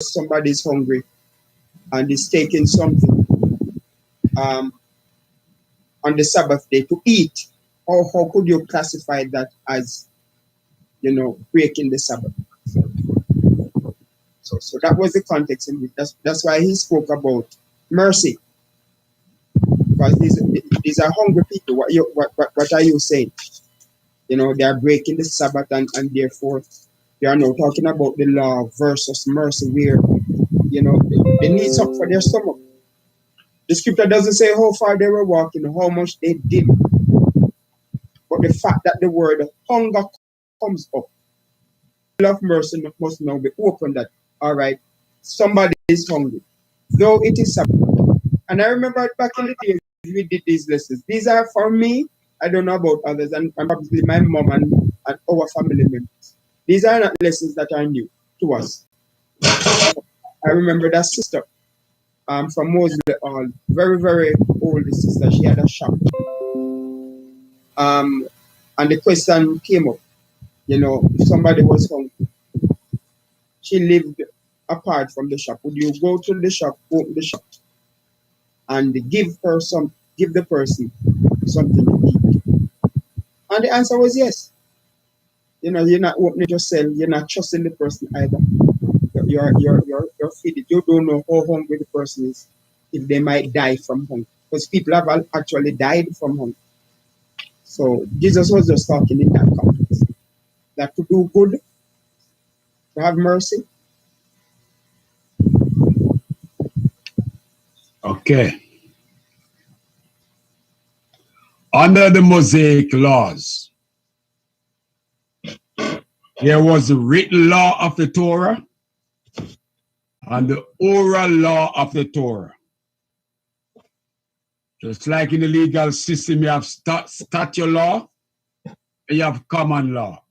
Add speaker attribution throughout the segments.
Speaker 1: somebody's hungry and is taking something um, on the Sabbath day to eat, or how could you classify that as, breaking the Sabbath? So that was the context in which that's why he spoke about mercy, because these are hungry people. What are you saying? They are breaking the Sabbath, and therefore they are now talking about the law versus mercy, where they need something for their stomach. The scripture doesn't say how far they were walking, how much they did, but the fact that the word hunger comes up, love mercy must now be open. That all right, somebody is hungry, though it is Sabbath. And I remember back in the days we did these lessons. These are for me. I don't know about others, and probably my mom and our family members. These are not lessons that are new to us. I remember that sister from Mosley Hall, very, very old sister. She had a shop. And the question came up, if somebody was hungry, she lived apart from the shop. Would you go to the shop, open the shop, and give the person something to eat? And the answer was yes. You're not opening yourself, you're not trusting the person either. You're feeding. You don't know how hungry the person is, if they might die from hunger. Because people have actually died from hunger. So Jesus was just talking in that context. That to do good, to have mercy.
Speaker 2: Okay. Under the Mosaic laws, there was the written law of the Torah and the oral law of the Torah. Just like in the legal system, you have statute law and you have common law.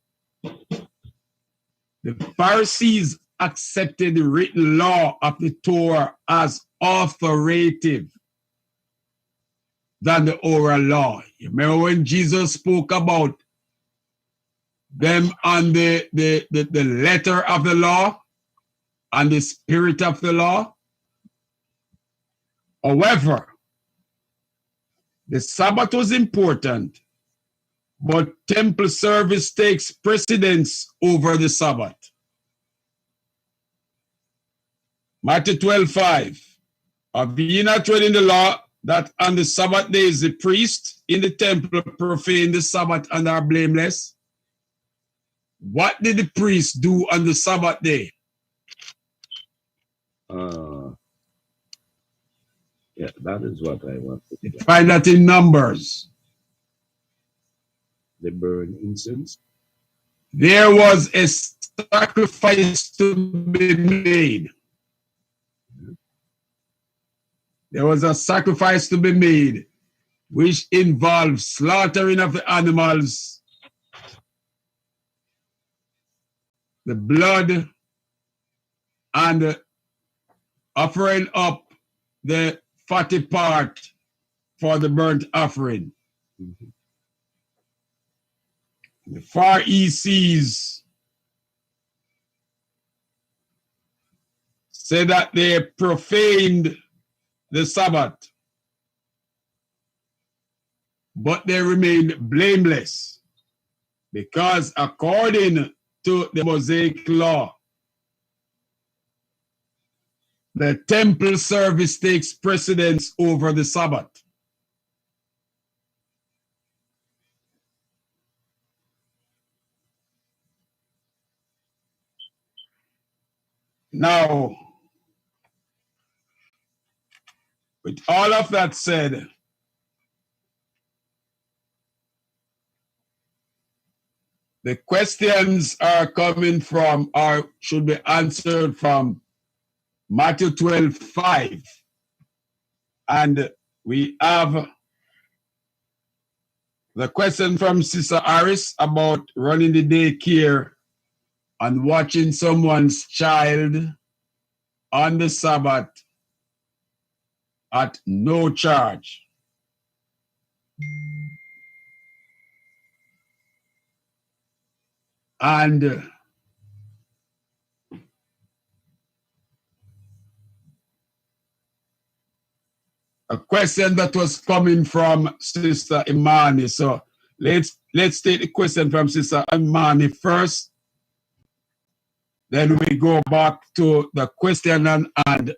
Speaker 2: The Pharisees accepted the written law of the Torah as authoritative than the oral law. You remember when Jesus spoke about them on the letter of the law and the spirit of the law? However, the Sabbath was important, but temple service takes precedence over the Sabbath. Matthew 12:5. Have ye not read in the law that on the Sabbath days the priests in the temple profane the Sabbath and are blameless? What did the priests do on the Sabbath day?
Speaker 3: Yeah, that is what I want to
Speaker 2: find that in Numbers.
Speaker 3: They burn incense.
Speaker 2: There was a sacrifice to be made. There was a sacrifice to be made, which involved slaughtering of the animals, the blood, and offering up the fatty part for the burnt offering.
Speaker 3: Mm-hmm.
Speaker 2: The Far East Seas say that they profaned the Sabbath, but they remained blameless because according to the Mosaic law, the temple service takes precedence over the Sabbath. Now, with all of that said, the questions are coming from, or should be answered from, Matthew 12:5. And we have the question from Sister Harris about running the daycare and watching someone's child on the Sabbath at no charge. And a question that was coming from Sister Imani. So let's take the question from Sister Imani first. Then we go back to the question and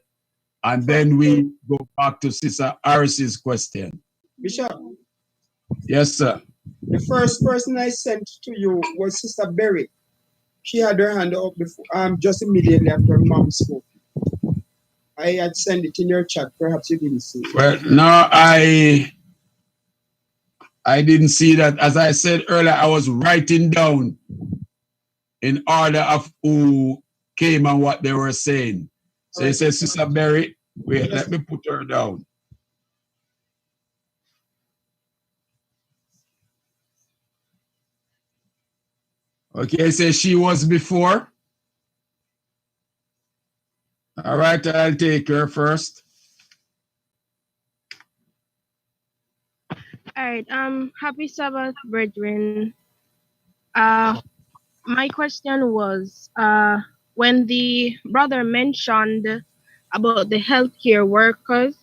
Speaker 2: then we go back to Sister Harris's question.
Speaker 1: Bishop,
Speaker 2: Yes, sir.
Speaker 1: the first person I sent to you was Sister Berry. She had her hand up before, just immediately after Mom spoke. I had sent it in your chat. Perhaps you didn't see it.
Speaker 2: Well, no, I didn't see that. As I said earlier, I was writing down in order of who came and what they were saying. So he said, Sister Berry, wait, let me put her down. Okay, so she was before. All right, I'll take her first.
Speaker 4: All right. Happy Sabbath, brethren. My question was, when the brother mentioned about the healthcare workers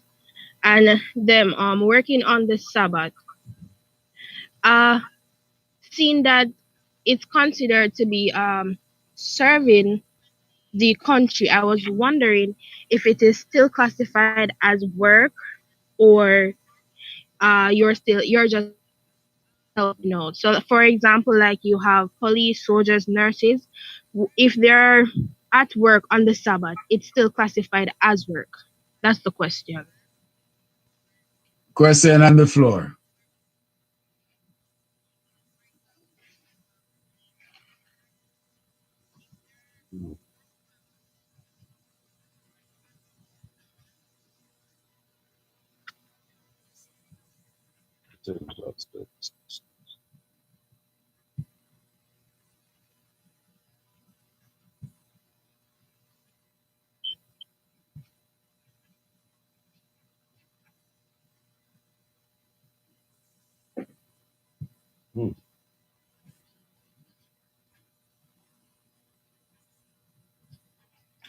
Speaker 4: and them working on the Sabbath, seeing that it's considered to be serving the country, I was wondering if it is still classified as work, or you're just helping out. So for example, like you have police, soldiers, nurses, if they're at work on the Sabbath, it's still classified as work. That's the question.
Speaker 2: Question on the floor.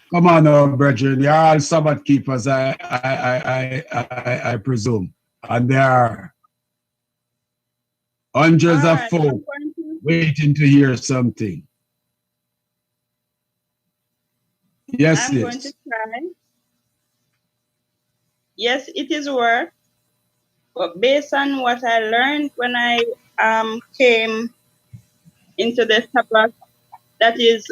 Speaker 2: Come on now, brethren. You're all Sabbath keepers, I presume. And there are hundreds of folk waiting to hear something. Yes,
Speaker 5: I'm going to try. Yes, it is work, but based on what I learned when I came into the Sabbath, that is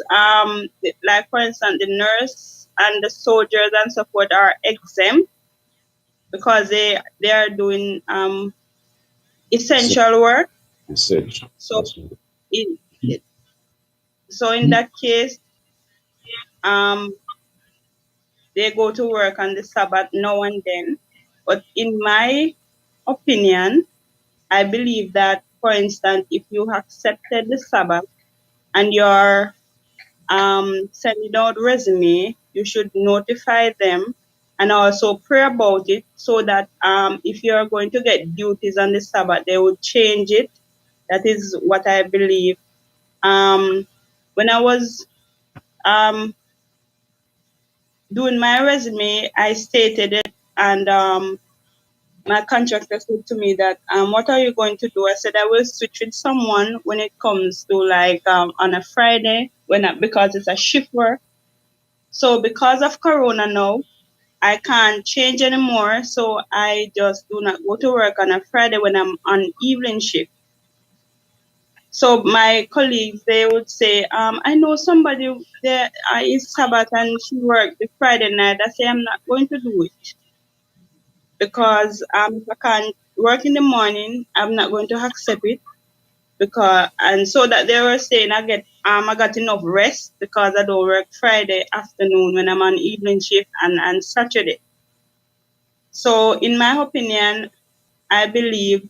Speaker 5: like for instance the nurse and the soldiers and so forth are exempt because they are doing essential work.
Speaker 3: Essential.
Speaker 5: So in that case, they go to work on the Sabbath now and then. But in my opinion, I believe that, for instance, if you accepted the Sabbath and you're sending out resume, you should notify them and also pray about it so that if you're going to get duties on the Sabbath, they will change it. That is what I believe. When I was doing my resume, I stated it, and my contractor said to me that, what are you going to do? I said, I will switch with someone when it comes to like on a Friday because it's a shift work. So because of Corona now, I can't change anymore. So I just do not go to work on a Friday when I'm on evening shift. So my colleagues, they would say, I know somebody there is Sabbath and she worked the Friday night. I say, I'm not going to do it because if I can't work in the morning, I'm not going to accept it. And so that they were saying I got enough rest because I don't work Friday afternoon when I'm on evening shift and Saturday. So in my opinion, I believe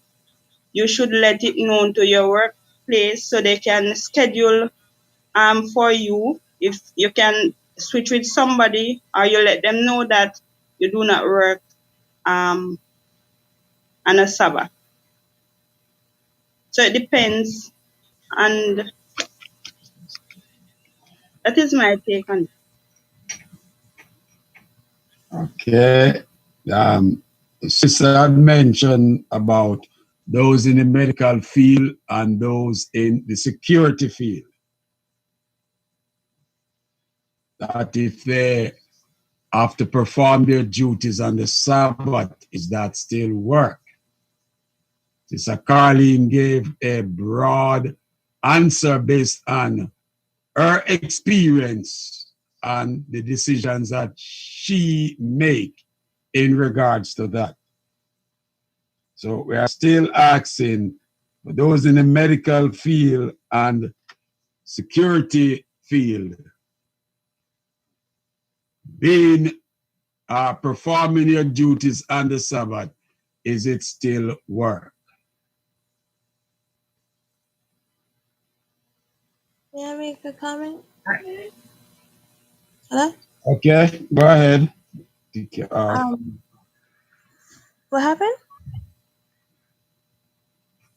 Speaker 5: you should let it known to your workplace so they can schedule for you. If you can switch with somebody, or you let them know that you do not work on a Sabbath. So it depends, and that is my take on it.
Speaker 2: Okay. Sister had mentioned about those in the medical field and those in the security field. That if they have to perform their duties on the Sabbath, is that still work? Sister Carlene gave a broad answer based on her experience and the decisions that she make in regards to that. So we are still asking for those in the medical field and security field being performing your duties on the Sabbath, is it still work?
Speaker 6: May I make a comment? Hello?
Speaker 2: Okay, go ahead.
Speaker 6: What happened?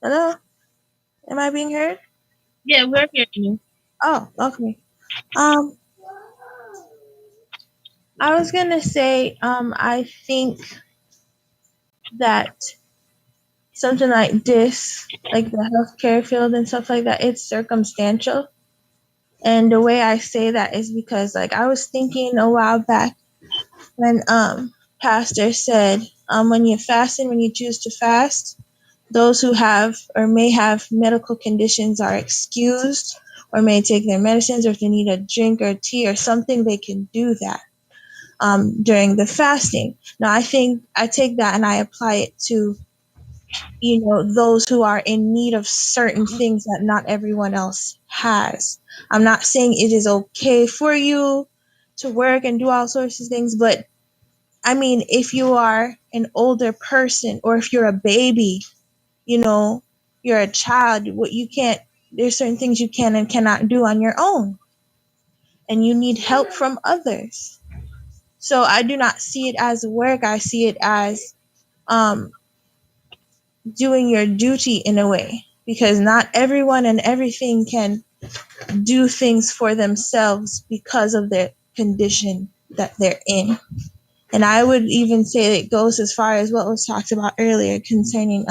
Speaker 6: Hello? Am I being heard?
Speaker 4: Yeah, we're hearing you.
Speaker 6: Oh, okay. I was gonna say, I think that something like this, like the healthcare field and stuff like that, it's circumstantial. And the way I say that is because, like, I was thinking a while back when pastor said, when you're fasting, when you choose to fast, those who have or may have medical conditions are excused or may take their medicines, or if they need a drink or tea or something, they can do that during the fasting. Now, I think I take that and I apply it to, those who are in need of certain things that not everyone else has. I'm not saying it is okay for you to work and do all sorts of things, but I mean, if you are an older person or if you're a baby, you're a child, there's certain things you can and cannot do on your own, and you need help from others. So I do not see it as work. I see it as doing your duty in a way, because not everyone and everything can do things for themselves because of their condition that they're in. And I would even say that it goes as far as what was talked about earlier concerning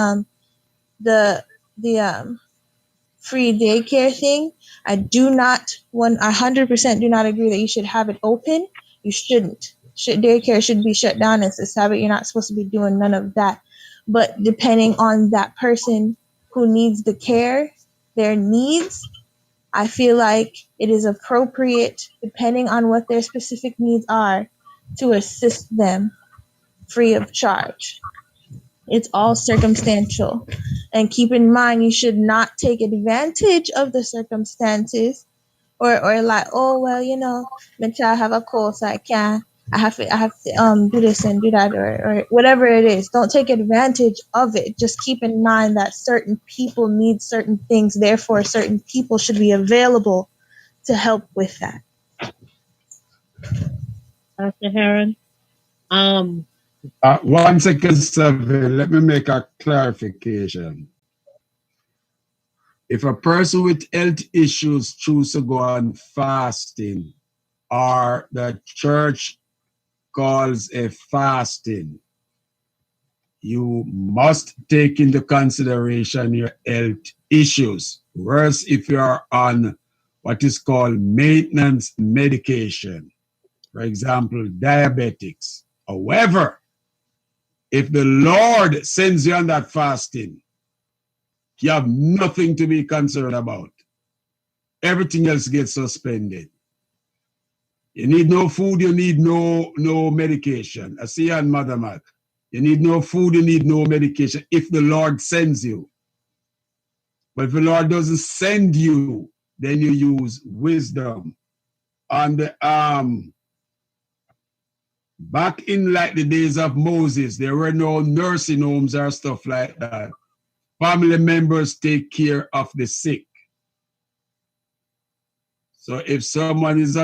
Speaker 6: the free daycare thing. I do not 100% do not agree that you should have it open. You shouldn't. Daycare should be shut down. It's a Sabbath. You're not supposed to be doing none of that. But depending on that person who needs the care, their needs, I feel like it is appropriate, depending on what their specific needs are, to assist them free of charge. It's all circumstantial. And keep in mind, you should not take advantage of the circumstances or like, oh, well, my child have a cold, so I have to do this and do that, or whatever it is. Don't take advantage of it. Just keep in mind that certain people need certain things. Therefore, certain people should be available to help with that.
Speaker 7: Pastor Heron.
Speaker 2: 1 second, Saville. Let me make a clarification. If a person with health issues choose to go on fasting, or the church calls a fasting, you must take into consideration your health issues. Whereas if you are on what is called maintenance medication, for example, diabetics. However, if the Lord sends you on that fasting, you have nothing to be concerned about. Everything else gets suspended. You need no food, you need no medication. I see you on Mother Mac. You need no food, you need no medication if the Lord sends you. But if the Lord doesn't send you, then you use wisdom. And back in like the days of Moses, there were no nursing homes or stuff like that. Family members take care of the sick. So if someone is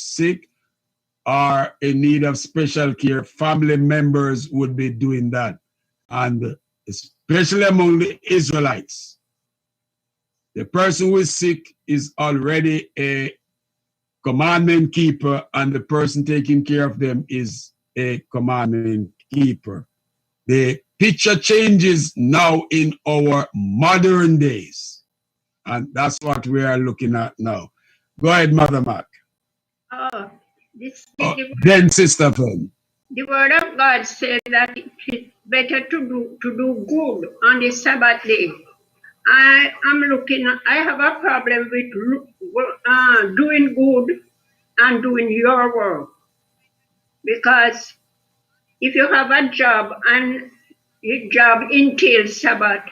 Speaker 2: sick or in need of special care, family members would be doing that. And especially among the Israelites, the person who is sick is already a commandment keeper, and the person taking care of them is a commandment keeper. The picture changes now in our modern days. And that's what we are looking at now. Go ahead, Mother Mark.
Speaker 7: Oh,
Speaker 2: Then Sister Fen.
Speaker 7: the word of God said that it's better to do good on the Sabbath day. I have a problem with doing good and doing your work. Because if you have a job and your job entails Sabbath,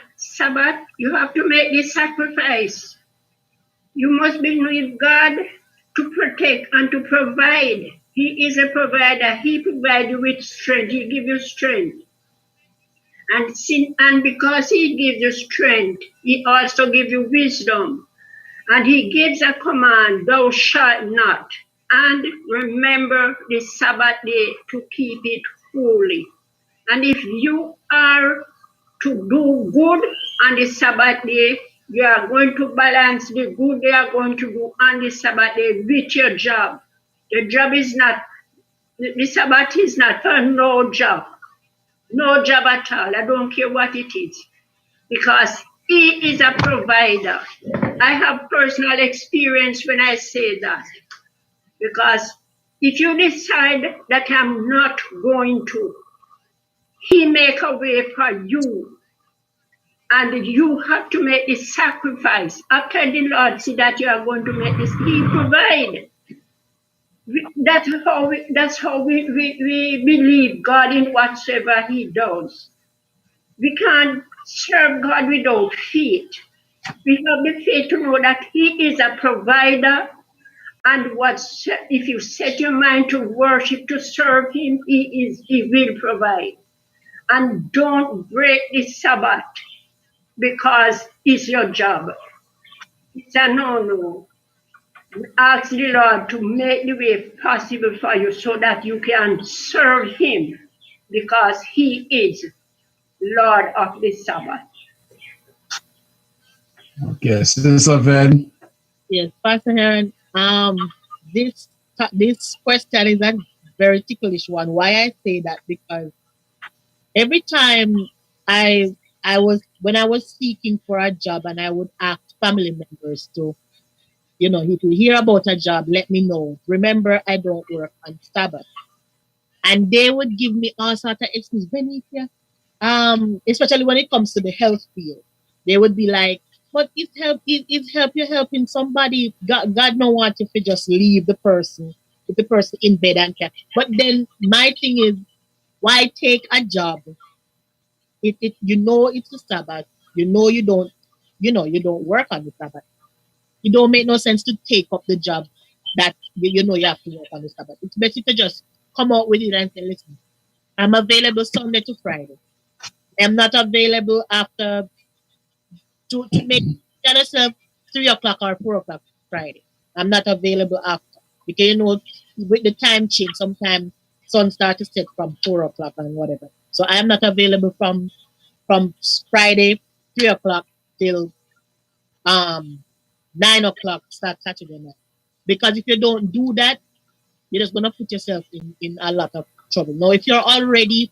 Speaker 7: you have to make the sacrifice. You must be with God to protect and to provide. He is a provider. He provides you with strength. He gives you strength. And because He gives you strength, He also gives you wisdom. And He gives a command, thou shalt not. And remember the Sabbath day to keep it holy. And if you are to do good on the Sabbath day, you are going to balance the good they are going to do on the Sabbath day with your job. The job is not, the Sabbath is not for no job. No job at all. I don't care what it is. Because He is a provider. I have personal experience when I say that. Because if you decide that I'm not going to, He make a way for you. And you have to make the sacrifice. After the Lord see that you are going to make this, He provide. That's how we believe God in whatsoever He does. We can't serve God without faith. We have the faith to know that He is a provider. And if you set your mind to worship, to serve Him, He will provide. And don't break the Sabbath because it's your job. It's a no-no. Ask the Lord to make the way possible for you so that you can serve Him because He is Lord of the Sabbath.
Speaker 2: Okay, Sister Fen.
Speaker 8: Yes, Pastor Heron, this question is a very ticklish one. Why I say that? Because every time when I was seeking for a job and I would ask family members to, if you hear about a job, let me know. Remember, I don't work on Sabbath. And they would give me all sorts of excuses. Benicia, especially when it comes to the health field. They would be like, but it's help you're helping somebody. God don't want you to just leave the person, with the person in bed and care. But then my thing is, why take a job? It's the Sabbath. You don't work on the Sabbath. It don't make no sense to take up the job that you have to work on the Sabbath. It's better to just come out with it and say, listen, I'm available Sunday to Friday. I'm not available after to make yourself 3 o'clock or 4 o'clock Friday. I'm not available after. Because with the time change, sometimes sun start to set from 4 o'clock and whatever. So I am not available from Friday 3 o'clock till 9 o'clock start Saturday night. Because if you don't do that, you're just gonna put yourself in a lot of trouble. Now if you're already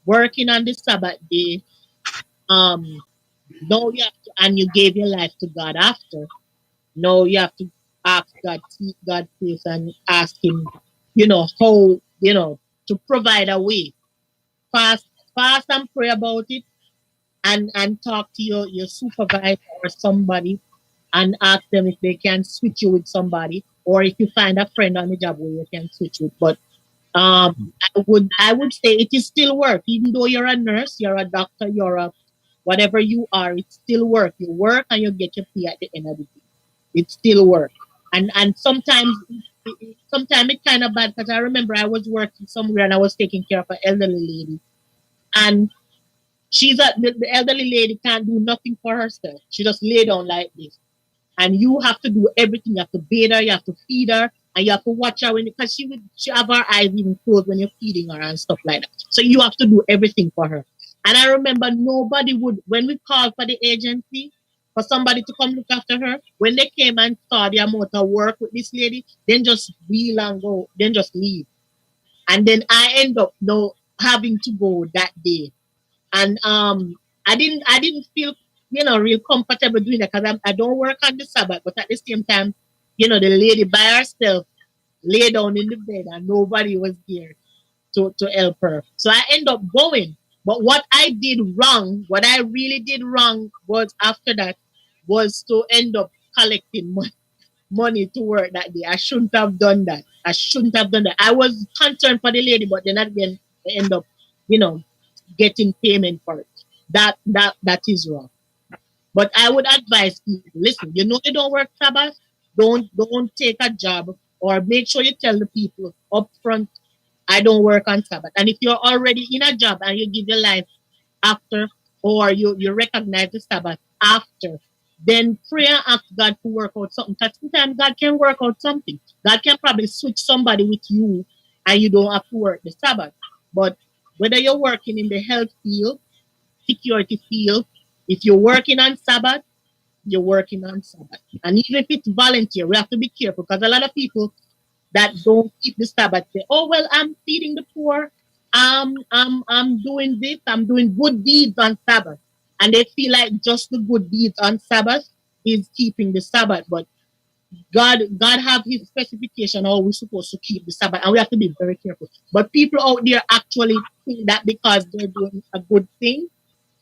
Speaker 8: working on the Sabbath day, now you have to, and you gave your life to God after. Now you have to ask God, seek God's face and ask Him, how, to provide a way. Fast and pray about it and talk to your supervisor or somebody and ask them if they can switch you with somebody, or if you find a friend on the job where you can switch with. But I would say it is still work. Even though you're a nurse, you're a doctor, you're a whatever you are, it's still work. You work and you get your pay at the end of the day. It's still work. And sometimes it's kind of bad because I remember I was working somewhere and I was taking care of an elderly lady. And the elderly lady can't do nothing for herself. She just lay down like this. And you have to do everything. You have to bathe her, you have to feed her, and you have to watch her because she have her eyes even closed when you're feeding her and stuff like that. So you have to do everything for her. And I remember nobody would, when we called for the agency for somebody to come look after her, when they came and saw the amount of work with this lady, then just wheel and go, then just leave. And then I end up now having to go that day And I didn't feel real comfortable doing that because I don't work on the Sabbath, but at the same time, the lady by herself lay down in the bed and nobody was there to help her. So I end up going. But what I did wrong, what I really did wrong was after that was to end up collecting money to work that day. I shouldn't have done that. I shouldn't have done that. I was concerned for the lady, but then again, I end up, getting payment for it. That is wrong. But I would advise people, listen, you don't work Sabbath, don't take a job, or make sure you tell the people up front, I don't work on Sabbath. And if you're already in a job and you give your life after, or you recognize the Sabbath after, then pray and ask God to work out something. Because sometimes God can work out something. God can probably switch somebody with you and you don't have to work the Sabbath. But whether you're working in the health field, security field, if you're working on Sabbath, you're working on Sabbath. And even if it's volunteer, we have to be careful because a lot of people that don't keep the Sabbath say, oh, well, I'm feeding the poor. I'm doing this. I'm doing good deeds on Sabbath. And they feel like just the good deeds on Sabbath is keeping the Sabbath. But God have his specification how we're supposed to keep the Sabbath. And we have to be very careful. But people out there actually think that because they're doing a good thing,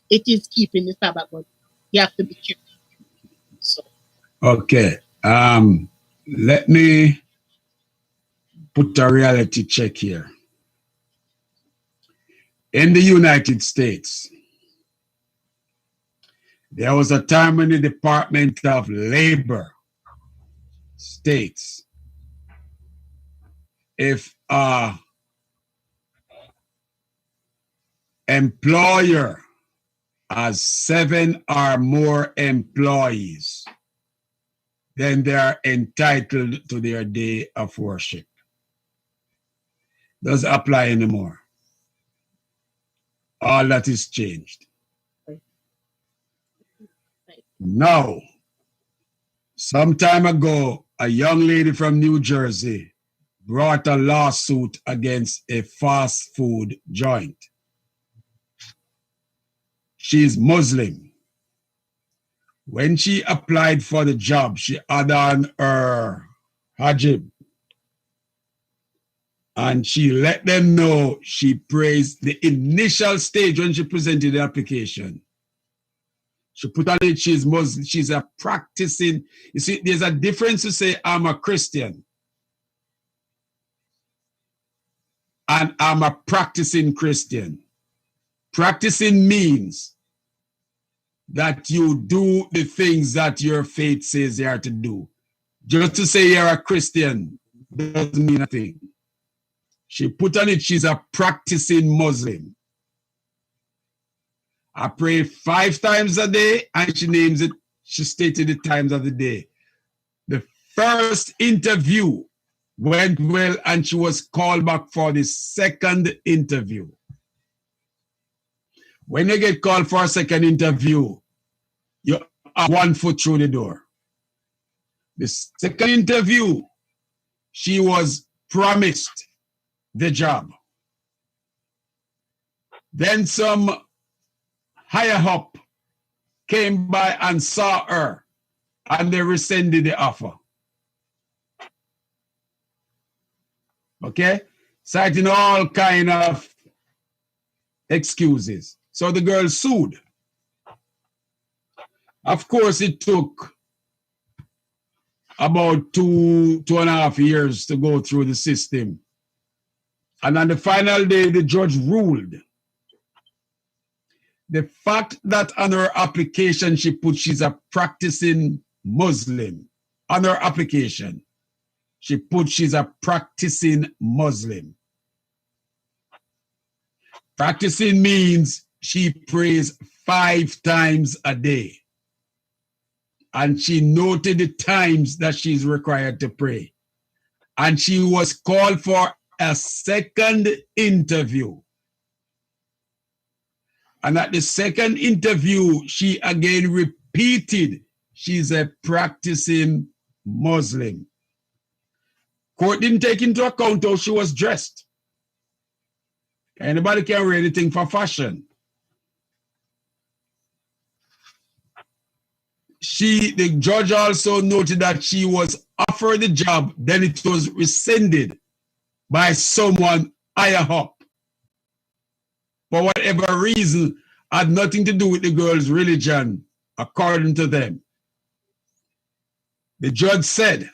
Speaker 8: it is keeping the Sabbath. But you have to be careful. So.
Speaker 2: Okay. Let me put a reality check here. In the United States, there was a time when the Department of Labor states if a employer has 7 or more employees, then they are entitled to their day of worship. Doesn't apply anymore. All that is changed. Now, some time ago, a young lady from New Jersey brought a lawsuit against a fast food joint. She's Muslim. When she applied for the job, she had on her hijab. And she let them know she praised the initial stage when she presented the application. She put on it, she's Muslim, she's a practicing. You see, there's a difference to say I'm a Christian and I'm a practicing Christian. Practicing means that you do the things that your faith says you are to do. Just to say you're a Christian doesn't mean a thing. She put on it, she's a practicing Muslim. I pray 5 times a day, and she names it, she stated the times of the day. The first interview went well, and she was called back for the second interview. When you get called for a second interview, you are 1 foot through the door. The second interview, she was promised the job. Then some higher up came by and saw her, and they rescinded the offer. Okay? Citing all kind of excuses. So the girl sued. Of course, it took about 2.5 years to go through the system. And on the final day, the judge ruled. The fact that on her application she put she's a practicing Muslim. On her application, she put she's a practicing Muslim. Practicing means she prays 5 times a day. And she noted the times that she's required to pray. And she was called for a second interview. And at the second interview, she again repeated she's a practicing Muslim. Court didn't take into account how she was dressed. Anybody can wear anything for fashion. the judge also noted that she was offered the job, then it was rescinded by someone higher up. For whatever reason, had nothing to do with the girl's religion, according to them. The judge said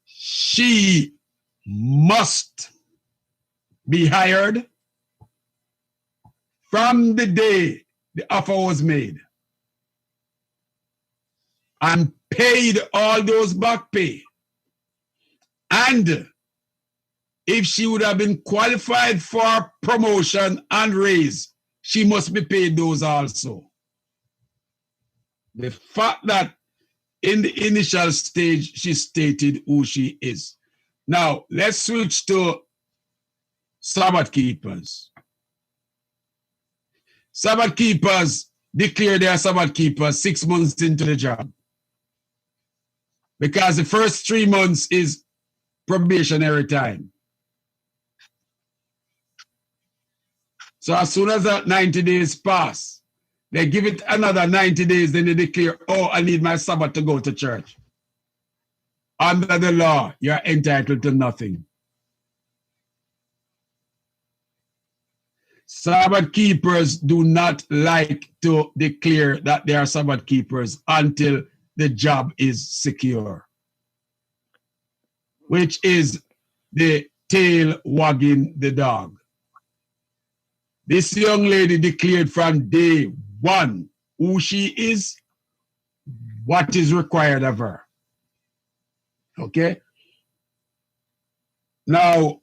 Speaker 2: she must be hired from the day the offer was made and paid all those back pay. And if she would have been qualified for promotion and raise, she must be paid those also. The fact that in the initial stage, she stated who she is. Now, let's switch to Sabbath keepers. Sabbath keepers declare they are Sabbath keepers 6 months into the job. Because the first 3 months is probationary time. So as soon as that 90 days pass, they give it another 90 days, then they declare, oh, I need my Sabbath to go to church. Under the law, you're entitled to nothing. Sabbath keepers do not like to declare that they are Sabbath keepers until the job is secure, which is the tail wagging the dog. This young lady declared from day one who she is, what is required of her. Okay? Now,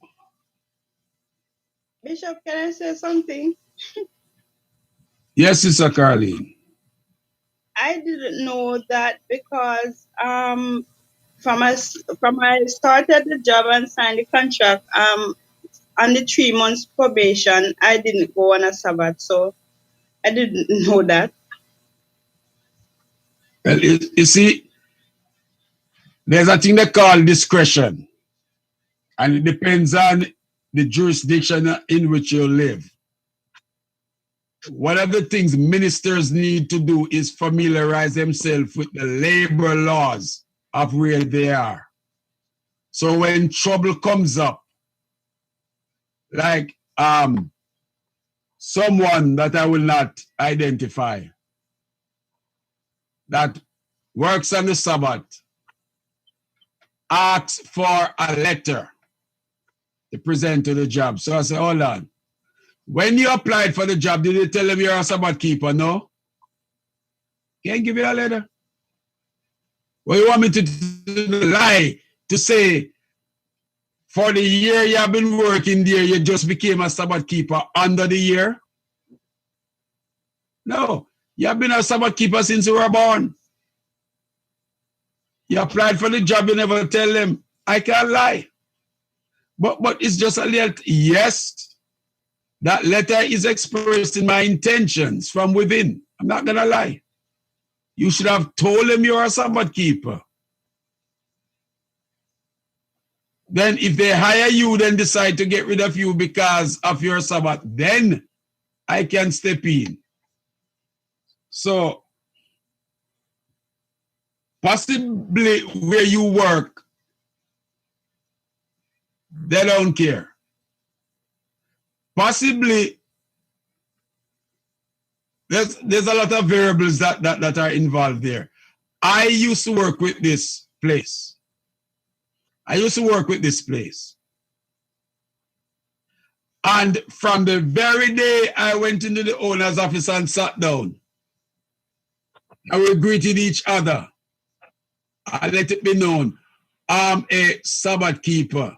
Speaker 5: Bishop, can I say something?
Speaker 2: yes, Sister Carleen.
Speaker 5: I didn't know that because from I started the job and signed the contract on the 3 months probation, I didn't go on a Sabbath, so I didn't know that.
Speaker 2: Well, you see, there's a thing they call discretion, and it depends on the jurisdiction in which you live. One of the things ministers need to do is familiarize themselves with the labor laws of where they are. So when trouble comes up, like someone that I will not identify that works on the Sabbath asks for a letter to present to the job. So I say, hold on. When you applied for the job, did they tell them you're a Sabbath keeper? No? Can't give you a letter. Well, you want me to lie to say for the year you have been working there, you just became a Sabbath keeper under the year? No. You have been a Sabbath keeper since you were born. You applied for the job, you never tell them. I can't lie. But it's just a little, yes, that letter is expressing my intentions from within. I'm not going to lie. You should have told them you're a Sabbath keeper. Then if they hire you, then decide to get rid of you because of your Sabbath, then I can step in. So, possibly where you work, they don't care. Possibly, there's a lot of variables that are involved there. I used to work with this place. And from the very day I went into the owner's office and sat down, and we greeted each other, I let it be known, I'm a Sabbath keeper.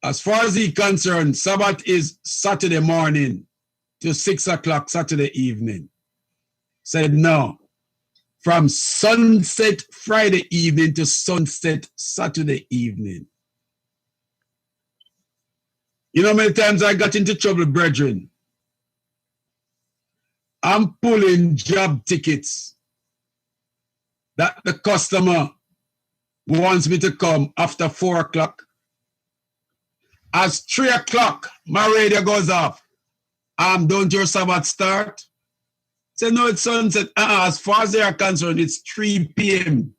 Speaker 2: As far as he's concerned, Sabbath is Saturday morning to 6 o'clock Saturday evening. Said no. From sunset Friday evening to sunset Saturday evening. You know how many times I got into trouble, brethren? I'm pulling job tickets that the customer wants me to come after 4 o'clock. As 3 o'clock, my radio goes off. don't your Sabbath start? Say, no, it's sunset. As far as they are concerned, it's 3 p.m.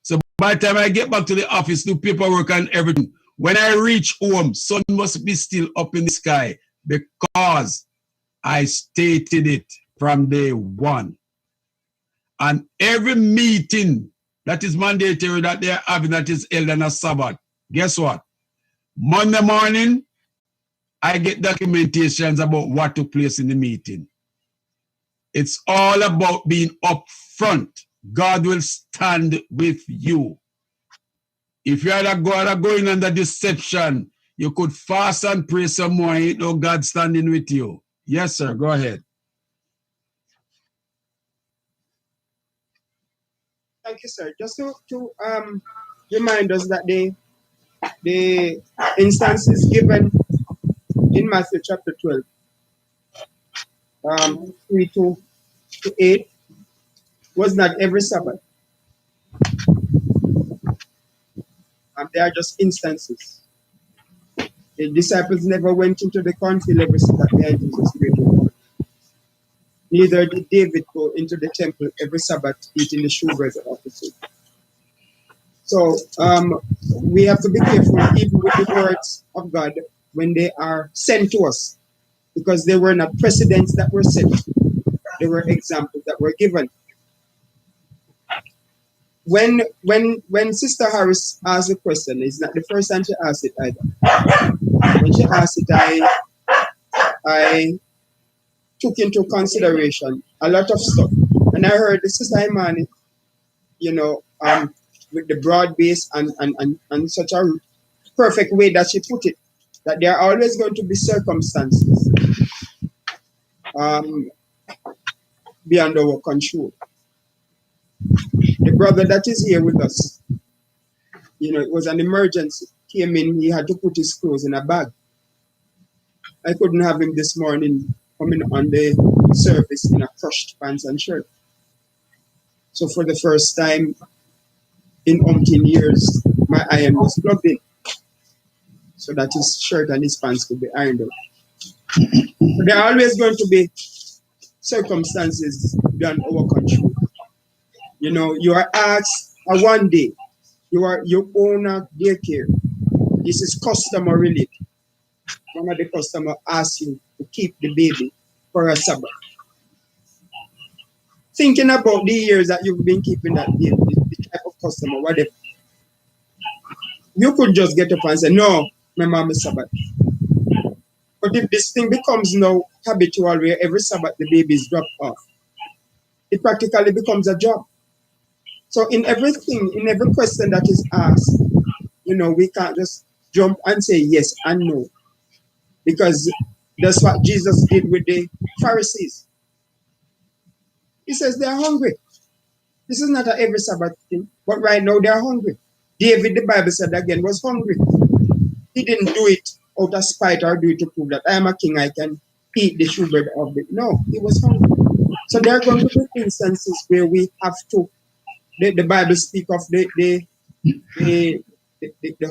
Speaker 2: So by the time I get back to the office, do paperwork and everything, when I reach home, sun must be still up in the sky because I stated it from day one. And every meeting that is mandatory that they are having that is held on a Sabbath, guess what? Monday morning, I get documentations about what took place in the meeting. It's all about being upfront. God will stand with you. If you are going under deception, you could fast and pray some more. Ain't no God standing with you. Yes, sir. Go ahead.
Speaker 1: Thank you, sir. Just to remind us that the instances given in Matthew chapter 12, 3 to 8, was not every Sabbath. They are just instances. The disciples never went into the cornfield every Sabbath behind Jesus' great reward. Neither did David go into the temple every Sabbath eating the shewbread of the food. So we have to be careful even with the words of God when they are sent to us, because they were not precedents that were set. They were examples that were given. When Sister Harris asked the question, it's not the first time she asked it either. When she asked it, I took into consideration a lot of stuff. And I heard the Sister Imani, with the broad base and such a perfect way that she put it, that there are always going to be circumstances beyond our control. The brother that is here with us, it was an emergency. Came in, he had to put his clothes in a bag. I couldn't have him this morning coming on the service in a crushed pants and shirt. So for the first time in umpteen years, my iron was plugged in so that his shirt and his pants could be ironed out. So there are always going to be circumstances beyond our control. You are asked one day, you own a daycare. This is customer related. One of the customer asks you to keep the baby for a Sabbath. Thinking about the years that you've been keeping that baby, the type of customer, whatever. You could just get up and say, no, my mom is Sabbath. But if this thing becomes now habitual where every Sabbath the baby is dropped off, it practically becomes a job. So in everything, in every question that is asked, we can't just jump and say yes and no. Because that's what Jesus did with the Pharisees. He says they are hungry. This is not an every Sabbath thing, but right now they are hungry. David, the Bible said again, was hungry. He didn't do it out of spite or do it to prove that I am a king, I can eat the shewbread of it. No, he was hungry. So there are going to be instances where we have to, the Bible speak of the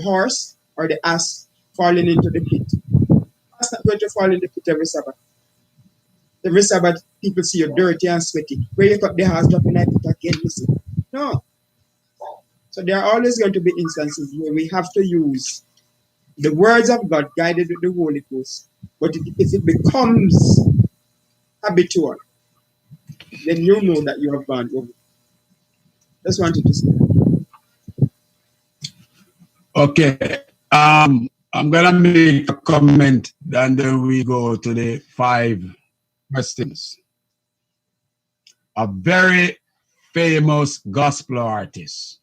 Speaker 1: horse or the ass falling into the pit. That's not going to fall in the pit every Sabbath. Every Sabbath, people see you dirty and sweaty. Where you cut the horse dropping that pit again, listen. No. So there are always going to be instances where we have to use the words of God guided with the Holy Ghost. But if it becomes habitual, then you know that you have gone over. Just wanted to say.
Speaker 2: Okay. I'm gonna make a comment and then we go to the 5 questions. A very famous gospel artist.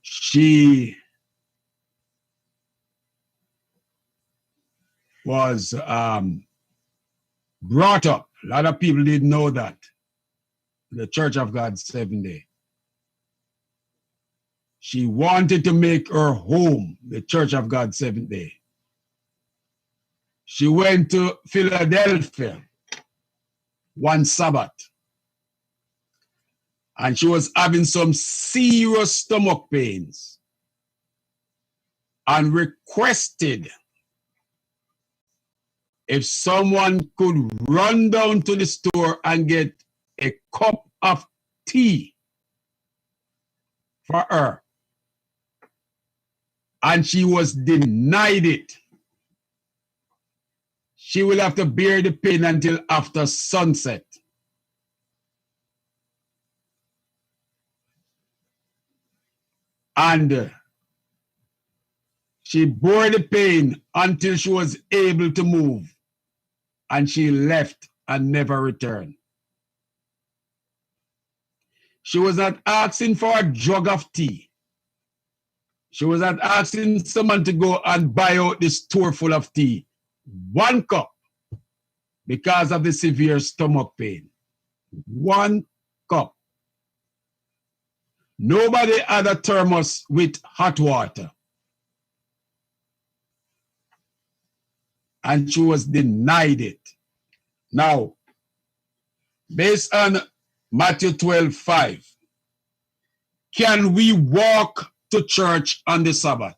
Speaker 2: She was brought up. A lot of people didn't know that. The Church of God 7 Day. She wanted to make her home the Church of God 7 Day. She went to Philadelphia one Sabbath. And she was having some serious stomach pains and requested if someone could run down to the store and get a cup of tea for her, and she was denied it, she will have to bear the pain until after sunset. And she bore the pain until she was able to move, and she left and never returned. She was not asking for a jug of tea. She was not asking someone to go and buy out this store full of tea. 1 cup, because of the severe stomach pain. 1 cup. Nobody had a thermos with hot water. And she was denied it. Now, based on Matthew 12:5, can we walk to church on the Sabbath?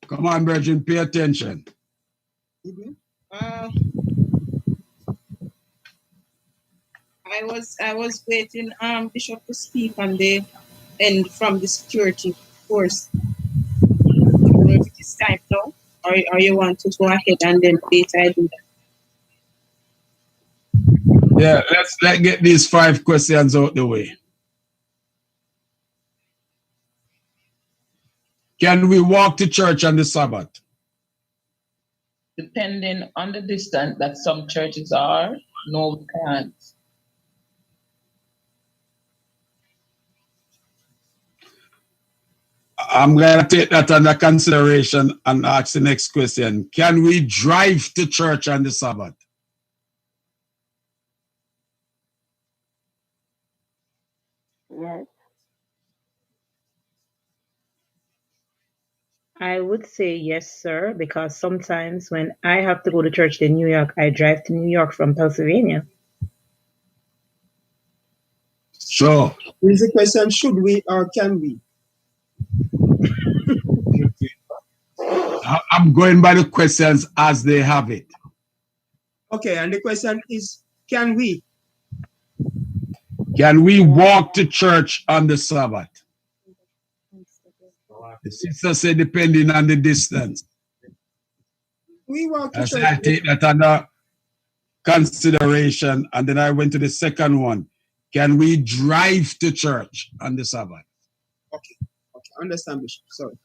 Speaker 2: Come on, Virgin, pay attention.
Speaker 9: I was waiting Bishop to speak on the end from the security force. I don't know if it is time now, or you want to go ahead and then later I do that.
Speaker 2: Yeah, let's get these 5 questions out the way. Can we walk to church on the Sabbath?
Speaker 10: Depending on the distance that some churches are, no, we can't.
Speaker 2: I'm going to take that under consideration and ask the next question. Can we drive to church on the Sabbath?
Speaker 11: Yes. I would say yes, sir, because sometimes when I have to go to church in New York, I drive to New York from Pennsylvania.
Speaker 2: So,
Speaker 1: Is the question, should we or can we?
Speaker 2: I'm going by the questions as they have it.
Speaker 1: Okay, and the question is, can we?
Speaker 2: Can we walk to church on the Sabbath? The sister said, depending on the distance.
Speaker 1: We walk to
Speaker 2: I said,
Speaker 1: church.
Speaker 2: I take that under consideration. And then I went to the second one. Can we drive to church on the Sabbath?
Speaker 1: Okay, understand, Bishop. Sorry.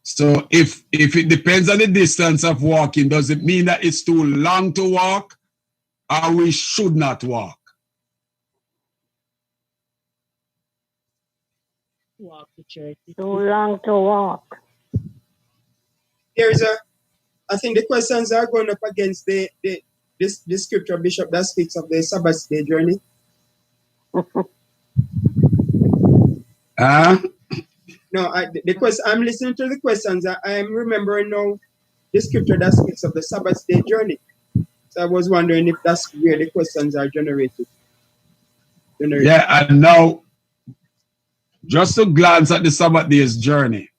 Speaker 2: So if it depends on the distance of walking, does it mean that it's too long to walk, or we should not walk?
Speaker 8: Walk to church.
Speaker 11: Too long to walk.
Speaker 1: I think the questions are going up against the scripture, Bishop, that speaks of the Sabbath day journey. No, the question, I'm listening to the questions. I am remembering now the scripture that speaks of the Sabbath day journey. So I was wondering if that's where the questions are generated.
Speaker 2: Yeah, and now, just to glance at the Sabbath day's journey,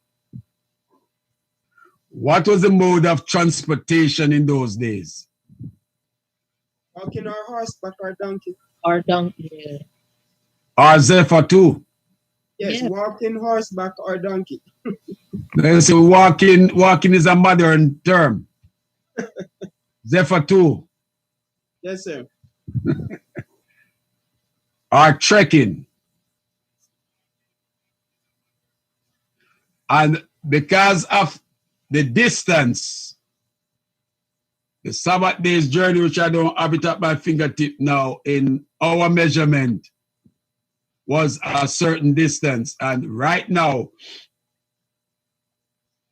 Speaker 2: what was the mode of transportation in those days?
Speaker 1: Walking or horseback or donkey?
Speaker 8: Or donkey, yeah.
Speaker 2: Or Zephyr too?
Speaker 1: Yes,
Speaker 8: Yeah.
Speaker 1: walking, horseback or donkey.
Speaker 2: They say walking is a modern term. Zephyr too.
Speaker 1: Yes, sir.
Speaker 2: Or trekking. And because of the distance, the Sabbath day's journey, which I don't have it at my fingertip now, in our measurement, was a certain distance. And right now,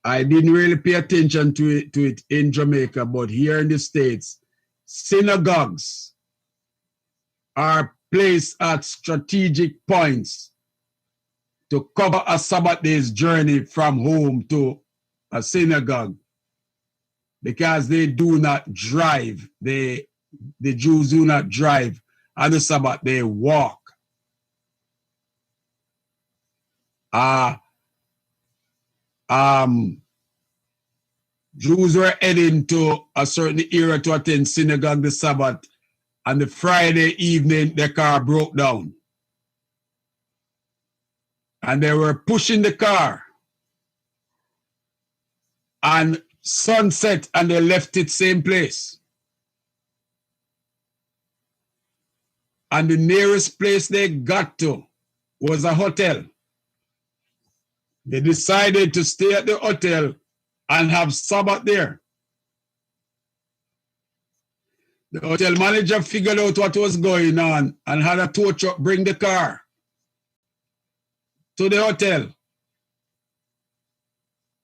Speaker 2: I didn't really pay attention to it in Jamaica, but here in the States, synagogues are placed at strategic points to cover a Sabbath day's journey from home to a synagogue, because they do not drive. They the Jews do not drive on the Sabbath, they walk. Jews were heading to a certain area to attend synagogue the Sabbath, and the Friday evening, their car broke down. And they were pushing the car. And sunset, and they left it same place. And the nearest place they got to was a hotel. They decided to stay at the hotel and have Sabbath there. The hotel manager figured out what was going on and had a tow truck bring the car to the hotel.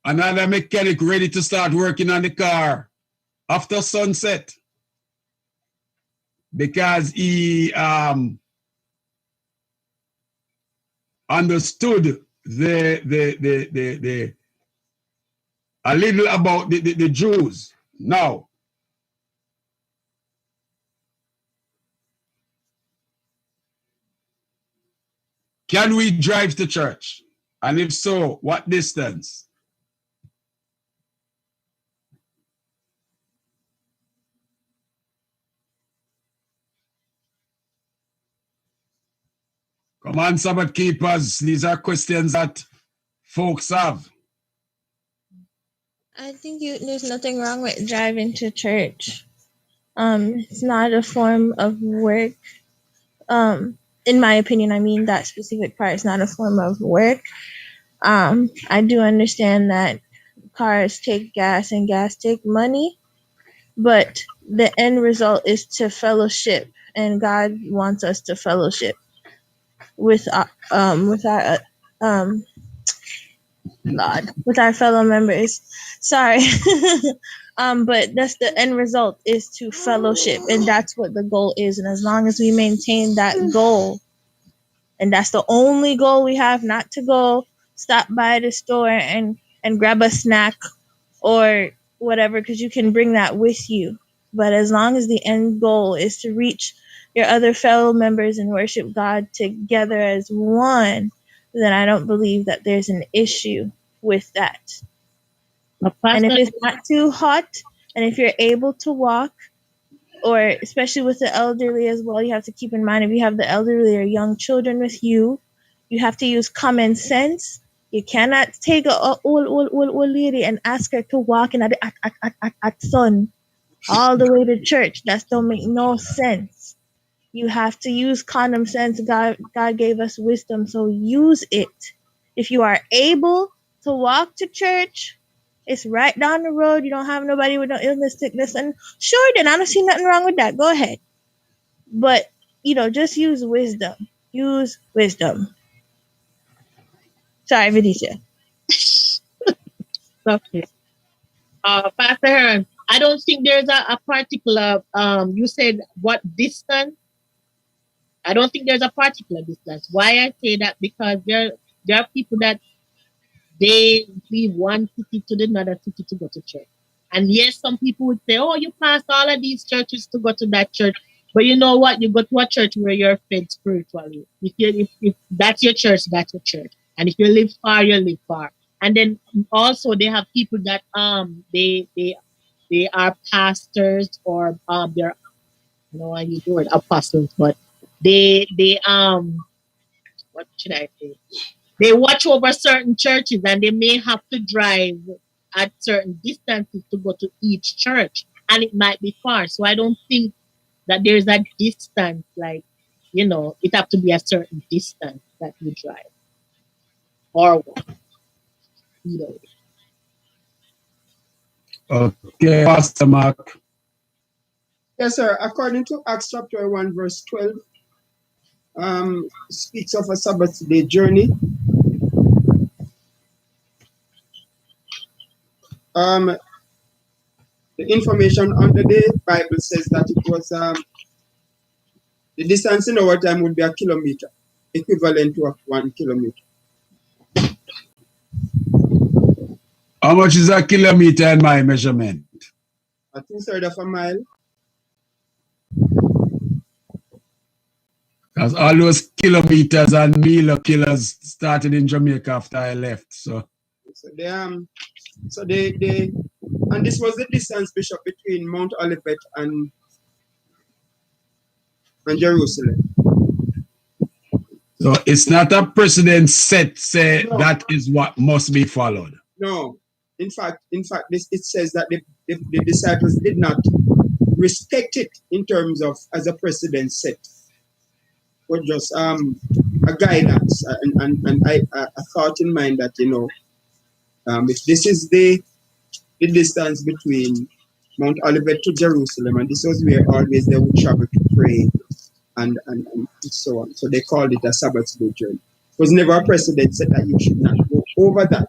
Speaker 2: And had a mechanic ready to start working on the car after sunset, because he understood a little about the Jews. Now, can we drive to church? And if so, what distance? Come on, Sabbath keepers. These are questions that folks have.
Speaker 6: I think there's nothing wrong with driving to church. It's not a form of work. In my opinion, I mean that specific part is not a form of work. I do understand that cars take gas and gas take money, but the end result is to fellowship, and God wants us to fellowship with our fellow members. Sorry. But that's the end result, is to fellowship, and that's what the goal is. And as long as we maintain that goal, and that's the only goal we have, not to go stop by the store and grab a snack or whatever, because you can bring that with you. But as long as the end goal is to reach your other fellow members and worship God together as one, then I don't believe that there's an issue with that. And if it's not too hot, and if you're able to walk, or especially with the elderly as well, you have to keep in mind, if you have the elderly or young children with you, you have to use common sense. You cannot take a old lady and ask her to walk in at sun all the way to church. That don't make no sense. You have to use common sense. God gave us wisdom, so use it. If you are able to walk to church, it's right down the road. You don't have nobody with no illness, sickness, and sure, then I don't see nothing wrong with that. Go ahead. But, just use wisdom. Use wisdom. Sorry, Vidisha.
Speaker 8: Okay. Pastor Hearn, I don't think there's a particular, you said what distance? I don't think there's a particular distance. Why I say that? Because there are people that they leave one city to the another city to go to church. And yes, some people would say, oh, you passed all of these churches to go to that church. But you know what? You go to a church where you're fed spiritually. If that's your church, that's your church. And if you live far, you live far. And then also they have people that they are pastors, or they're, I use the word apostles, but they what should I say? They watch over certain churches, and they may have to drive at certain distances to go to each church, and it might be far. So I don't think that there's a distance, like, it have to be a certain distance that you drive or walk.
Speaker 2: Okay, Pastor Mark.
Speaker 1: Yes, sir. According to Acts chapter 1, verse 12, speaks of a Sabbath day journey. The information on the day, Bible says that it was the distance in our time would be a kilometer, equivalent to 1 kilometer.
Speaker 2: How much is a kilometer in my measurement?
Speaker 1: A 2/3 of a mile.
Speaker 2: Because all those kilometers and meal killers started in Jamaica after I left. So
Speaker 1: they and this was the distance, Bishop, between Mount Olivet and Jerusalem.
Speaker 2: So it's not a precedent set, say no. That is what must be followed.
Speaker 1: No. In fact, it says that the disciples did not respect it in terms of as a precedent set, but just a guidance and I thought in mind that, you know, if this is the distance between Mount Olivet to Jerusalem, and this was where always they would travel to pray and so on. So they called it a Sabbath day journey. It was never a precedent set that you should not go over that.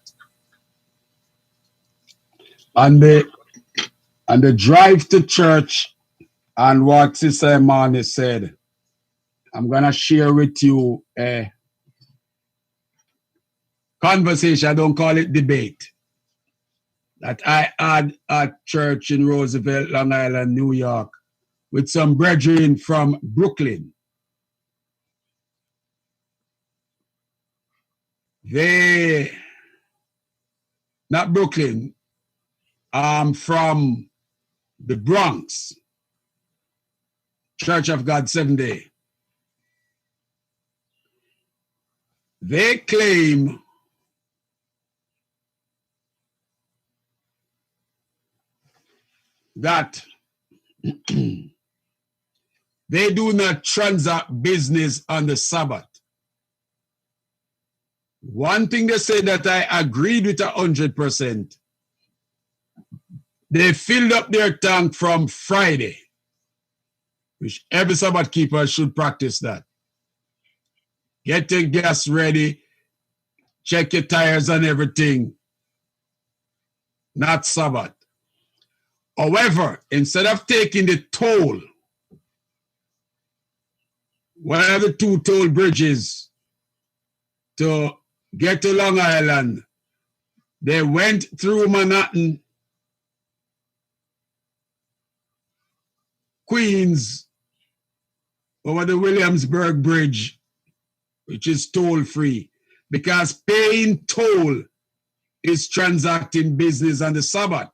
Speaker 2: And the drive to church and what Sister Imani said, I'm gonna share with you a conversation, I don't call it debate, that I had at church in Roosevelt, Long Island, New York, with some brethren from Brooklyn. Not Brooklyn, from the Bronx, Church of God 7 Day. They claim that they do not transact business on the Sabbath. One thing they say that I agreed with 100%. They filled up their tank from Friday, which every Sabbath keeper should practice that. Get your gas ready, check your tires and everything. Not Sabbath. However, instead of taking the toll, one of the 2 toll bridges to get to Long Island, they went through Manhattan, Queens, over the Williamsburg Bridge, which is toll-free, because paying toll is transacting business on the Sabbath.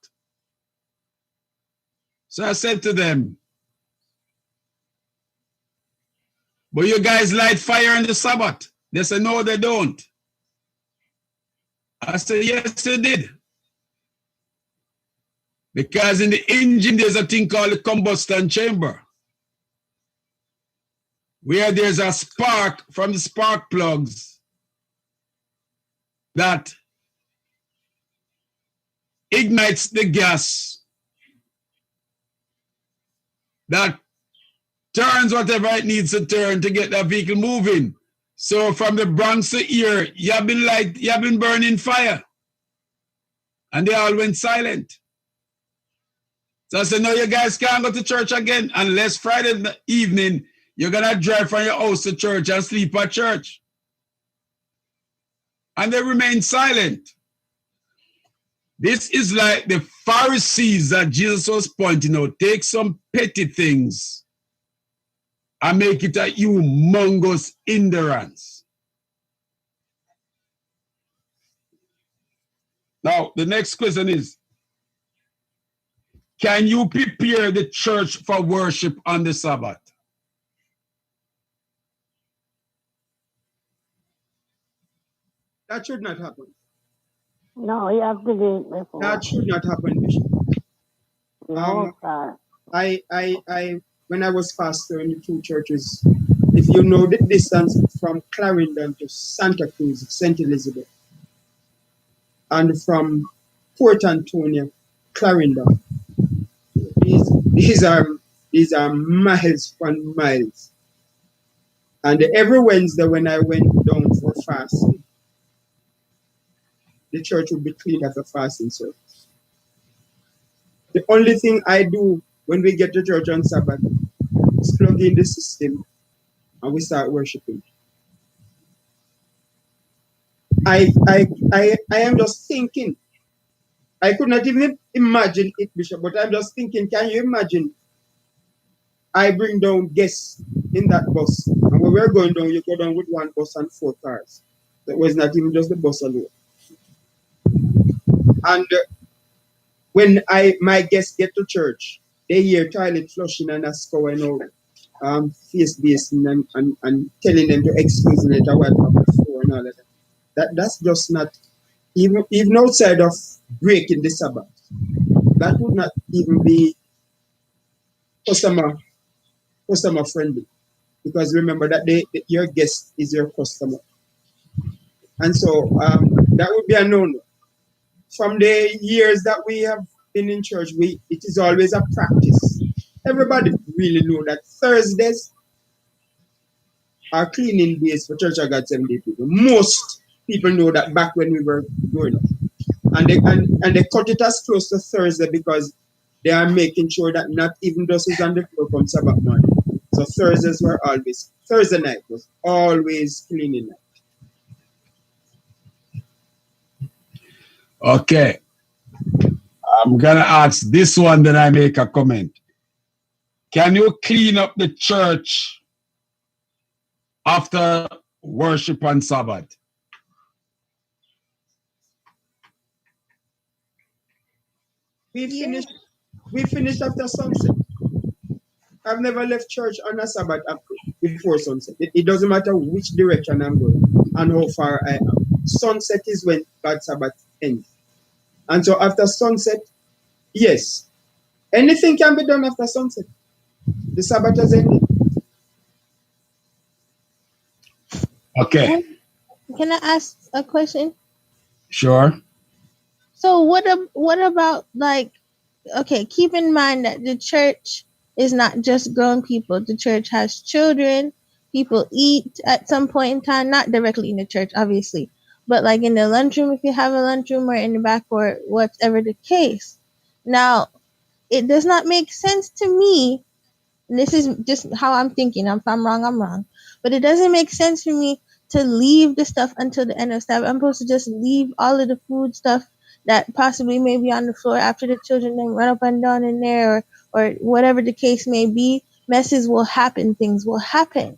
Speaker 2: So I said to them, but you guys light fire on the Sabbath? They said, no, they don't. I said, yes, they did. Because in the engine, there's a thing called the combustion chamber, where there's a spark from the spark plugs that ignites the gas that turns whatever it needs to turn to get that vehicle moving. So from the Bronx to here, you have been burning fire. And they all went silent. So I said, no, you guys can't go to church again unless Friday evening you're going to drive from your house to church and sleep at church. And they remained silent. This is like the Pharisees that Jesus was pointing out. Take some petty things and make it a humongous hindrance. Now, the next question is, can you prepare the church for worship on the Sabbath?
Speaker 1: That should not happen.
Speaker 12: No, you have to do it before.
Speaker 1: That should not happen, Bishop.
Speaker 12: No, sir.
Speaker 1: When I was pastor in the 2 churches, if you know the distance from Clarendon to Santa Cruz, St. Elizabeth, and from Port Antonio, Clarendon, these are miles upon miles. And every Wednesday when I went down for fasting, the church would be clean after fasting service. The only thing I do when we get to church on Sabbath is plug in the system and we start worshiping. I am just thinking, I could not even imagine it, Bishop, but I'm just thinking, can you imagine I bring down guests in that bus and And when we're going down, you go down with one bus and 4 cars. That was not even just the bus alone. And when my guests get to church, they hear toilet flushing and us going out, face basing and telling them to excuse me to wipe up the floor and all of that. That's just not even outside of breaking the Sabbath. That would not even be customer friendly, because remember that your guest is your customer, and so that would be a no-no. From the years that we have been in church, it is always a practice. Everybody really know that Thursdays are cleaning days for Church of God 7-day people. Most people know that back when we were growing up. And they cut it as close to Thursday because they are making sure that not even dust is on the floor from Sabbath morning. So Thursday night was always cleaning night.
Speaker 2: Okay. I'm going to ask this one, then I make a comment. Can you clean up the church after worship on Sabbath?
Speaker 1: We finished after sunset. I've never left church on a Sabbath before sunset. It doesn't matter which direction I'm going and how far I am. Sunset is when God's Sabbath ends. And so after sunset, yes, anything can be done after sunset. The Sabbath has ended.
Speaker 2: Okay.
Speaker 6: Can I ask a question?
Speaker 2: Sure.
Speaker 6: So what about, like, okay, keep in mind that the church is not just grown people. The church has children. People eat at some point in time, not directly in the church, obviously, but like in the lunchroom, if you have a lunchroom, or in the back, or whatever the case. Now, it does not make sense to me, and this is just how I'm thinking. If I'm wrong, I'm wrong. But it doesn't make sense for me to leave the stuff until the end of Sabbath. I'm supposed to just leave all of the food stuff that possibly may be on the floor after the children then run up and down in there, or whatever the case may be. Messes will happen. Things will happen.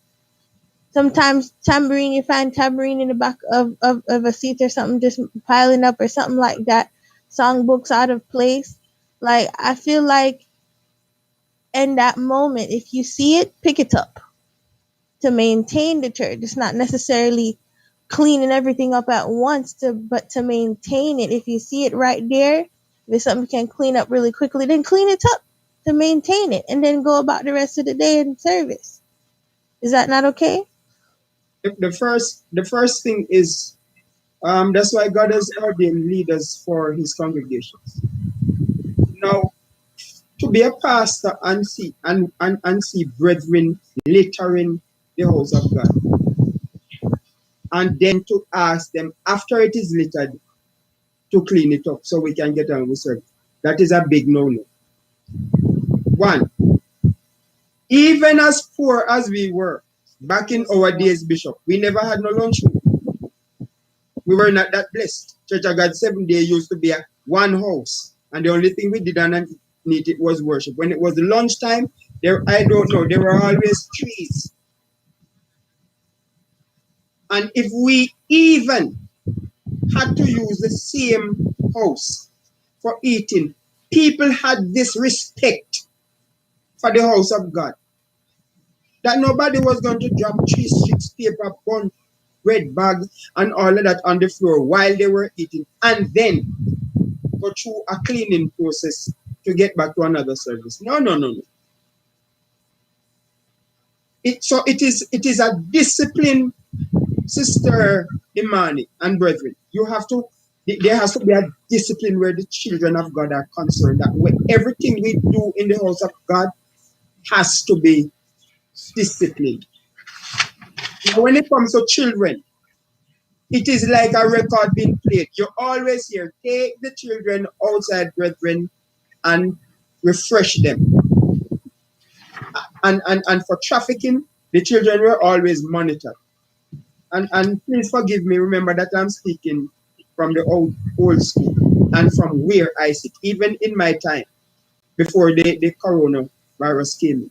Speaker 6: Sometimes you find tambourine in the back of a seat or something, just piling up or something like that. Songbooks out of place. Like, I feel like in that moment, if you see it, pick it up to maintain the church. It's not necessarily cleaning everything up at once, but to maintain it. If you see it right there, if it's something you can clean up really quickly, then clean it up to maintain it, and then go about the rest of the day in service. Is that not okay?
Speaker 1: The first thing is, that's why God has ordained leaders for his congregations. Now, to be a pastor and see brethren littering the house of God, and then to ask them after it is littered to clean it up so we can get on with service, that is a big no-no. One, even as poor as we were back in our days, Bishop, we never had no lunchroom. We were not that blessed. Church of God 7-day used to be a one house, and the only thing we did underneath it was worship. When it was lunchtime, I don't know, there were always trees. And if we even had to use the same house for eating, people had this respect for the house of God that nobody was going to drop 3 strips paper, bun, bread bag, and all of that on the floor while they were eating, and then go through a cleaning process to get back to another service. No. It is a discipline, Sister Imani and brethren. There has to be a discipline where the children of God are concerned, that everything we do in the house of God has to be disciplined. Now, when it comes to children, it is like a record being played. You always hear, take the children outside, brethren, and refresh them. And for trafficking, the children were always monitored. And please forgive me, remember that I'm speaking from the old school and from where I sit, even in my time, before the coronavirus came,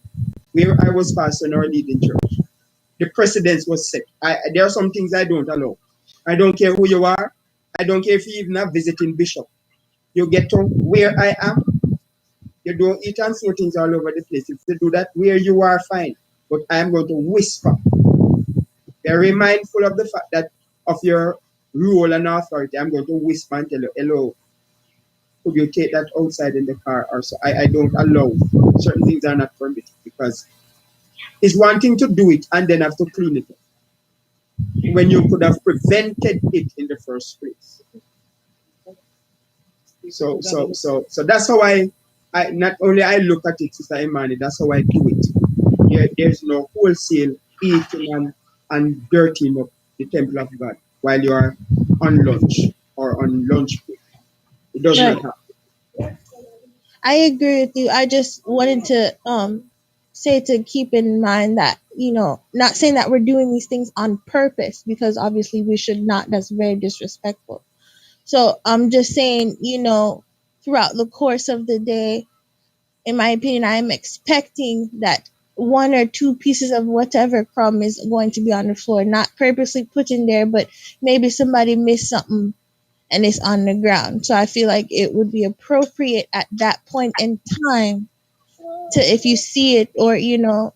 Speaker 1: where I was pastoring our leading church. the precedence was set. There are some things I don't allow. I don't care who you are. I don't care if you even are visiting bishop. You get to where I am. You don't eat and throw things all over the place. If you do that where you are, fine. But I am going to whisper. Very mindful of the fact that of your rule and authority. I'm going to whisper and tell you, hello, could you take that outside in the car or so? I don't allow. Certain things are not permitted because it's one thing to do it and then have to clean it up when you could have prevented it in the first place. So that's how I not only I look at it, Sister Imani, that's how I do it. There's no wholesale eating and dirtying up the temple of God while you are on lunch or on lunch break. It does not happen.
Speaker 6: I agree with you. I just wanted to say to keep in mind that, not saying that we're doing these things on purpose, because obviously we should not. That's very disrespectful. So I'm just saying, throughout the course of the day, in my opinion, I'm expecting that one or two pieces of whatever crumb is going to be on the floor, not purposely put in there, but maybe somebody missed something and it's on the ground. So I feel like it would be appropriate at that point in time to, if you see it or,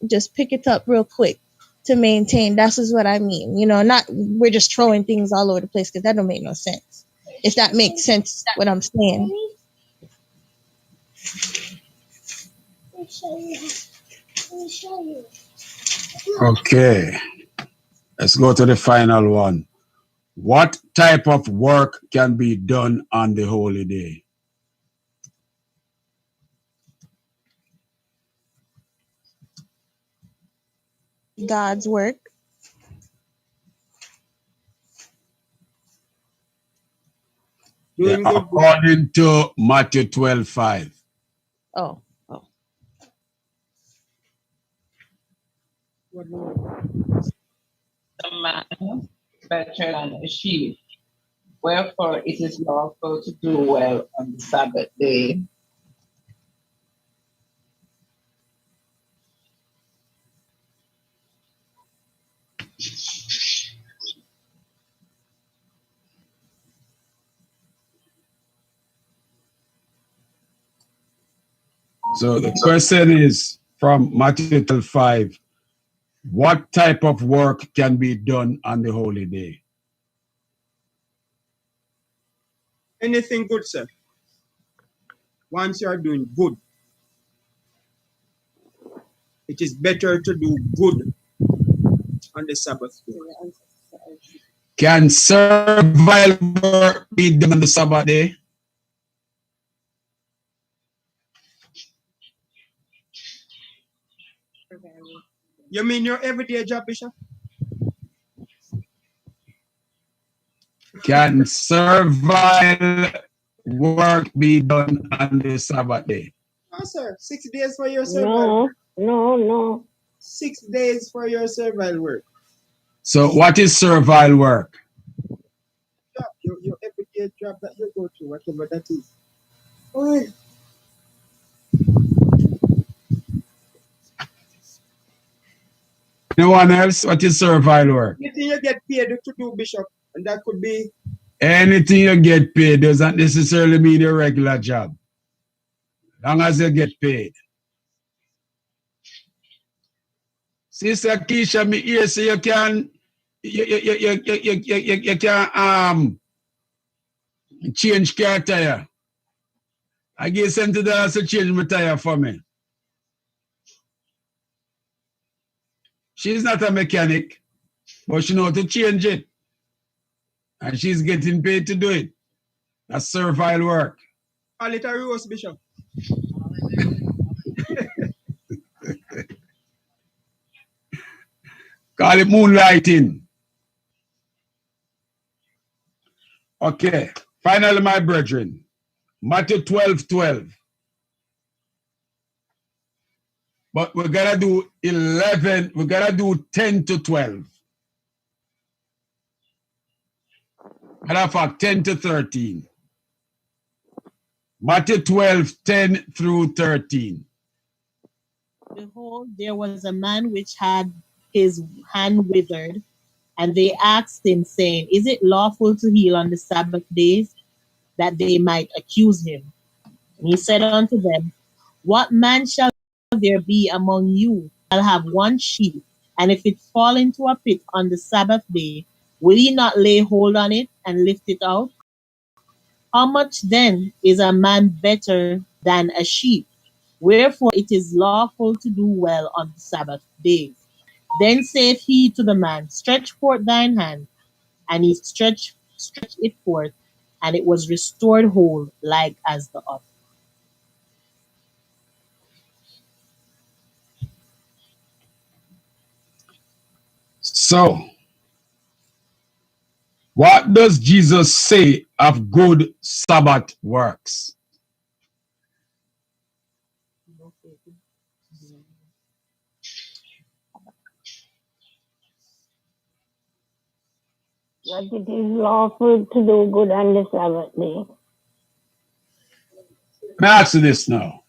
Speaker 6: just pick it up real quick to maintain. That's just what I mean. Not we're just throwing things all over the place, because that don't make no sense. If that makes sense, what I'm saying. Let me show you.
Speaker 2: Okay. Let's go to the final one. What type of work can be done on the holy day?
Speaker 6: God's work.
Speaker 2: According to Matthew 12:5.
Speaker 6: Oh.
Speaker 10: The man better than a sheep. Wherefore it is lawful to do well on the Sabbath day.
Speaker 2: So the question is from Matthew 12:5. What type of work can be done on the holy day?
Speaker 1: Anything good, sir. Once you are doing good, it is better to do good on the Sabbath day.
Speaker 2: Can servile work be done on the Sabbath day?
Speaker 1: You mean your everyday job, Bishop?
Speaker 2: Can servile work be done on the Sabbath day?
Speaker 1: No, sir. 6 days for your servile work.
Speaker 12: No.
Speaker 1: 6 days for your servile work.
Speaker 2: So what is servile work?
Speaker 1: Your everyday job that you go to, whatever that is. Oh.
Speaker 2: Anyone else? What is servile work?
Speaker 1: Anything you get paid to do, Bishop, and that could be
Speaker 2: anything you get paid doesn't necessarily mean a regular job. Long as you get paid. Sister Keisha, me here so you can change car tire. I give $70 to change my tire for me. She's not a mechanic, but she knows to change it. And she's getting paid to do it. That's servile work.
Speaker 1: a little roast, Bishop.
Speaker 2: Call it moonlighting. Okay. Finally, my brethren. Matthew 12:12. But we're going to do 11. We're going to do 10 to 12. Matter of fact, 10 to 13. Matthew 12:10 through 13.
Speaker 8: Behold, there was a man which had his hand withered, and they asked him, saying, Is it lawful to heal on the Sabbath days? That they might accuse him. And he said unto them, What man shall there be among you shall have one sheep, and if it fall into a pit on the Sabbath day, will ye not lay hold on it and lift it out? How much then is a man better than a sheep? Wherefore it is lawful to do well on the Sabbath days. Then saith he to the man, Stretch forth thine hand. And he stretched it forth, and it was restored whole, like as the other.
Speaker 2: So, what does Jesus say of good Sabbath works?
Speaker 12: That it is lawful to do good on the Sabbath day.
Speaker 2: Let me ask you this now.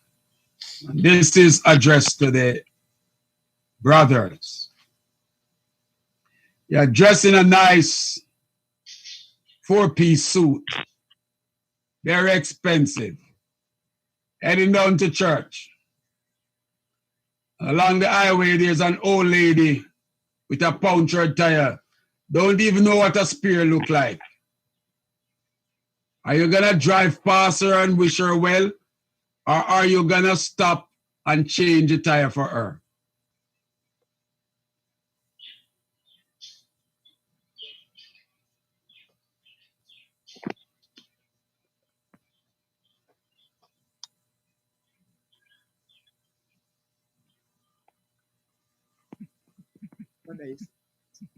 Speaker 2: This is addressed to the brothers. You're dressed in a nice 4-piece suit, very expensive, heading down to church. Along the highway, there's an old lady with a punctured tire. Don't even know what a spear look like. Are you gonna drive past her and wish her well? Or are you gonna stop and change the tire for her?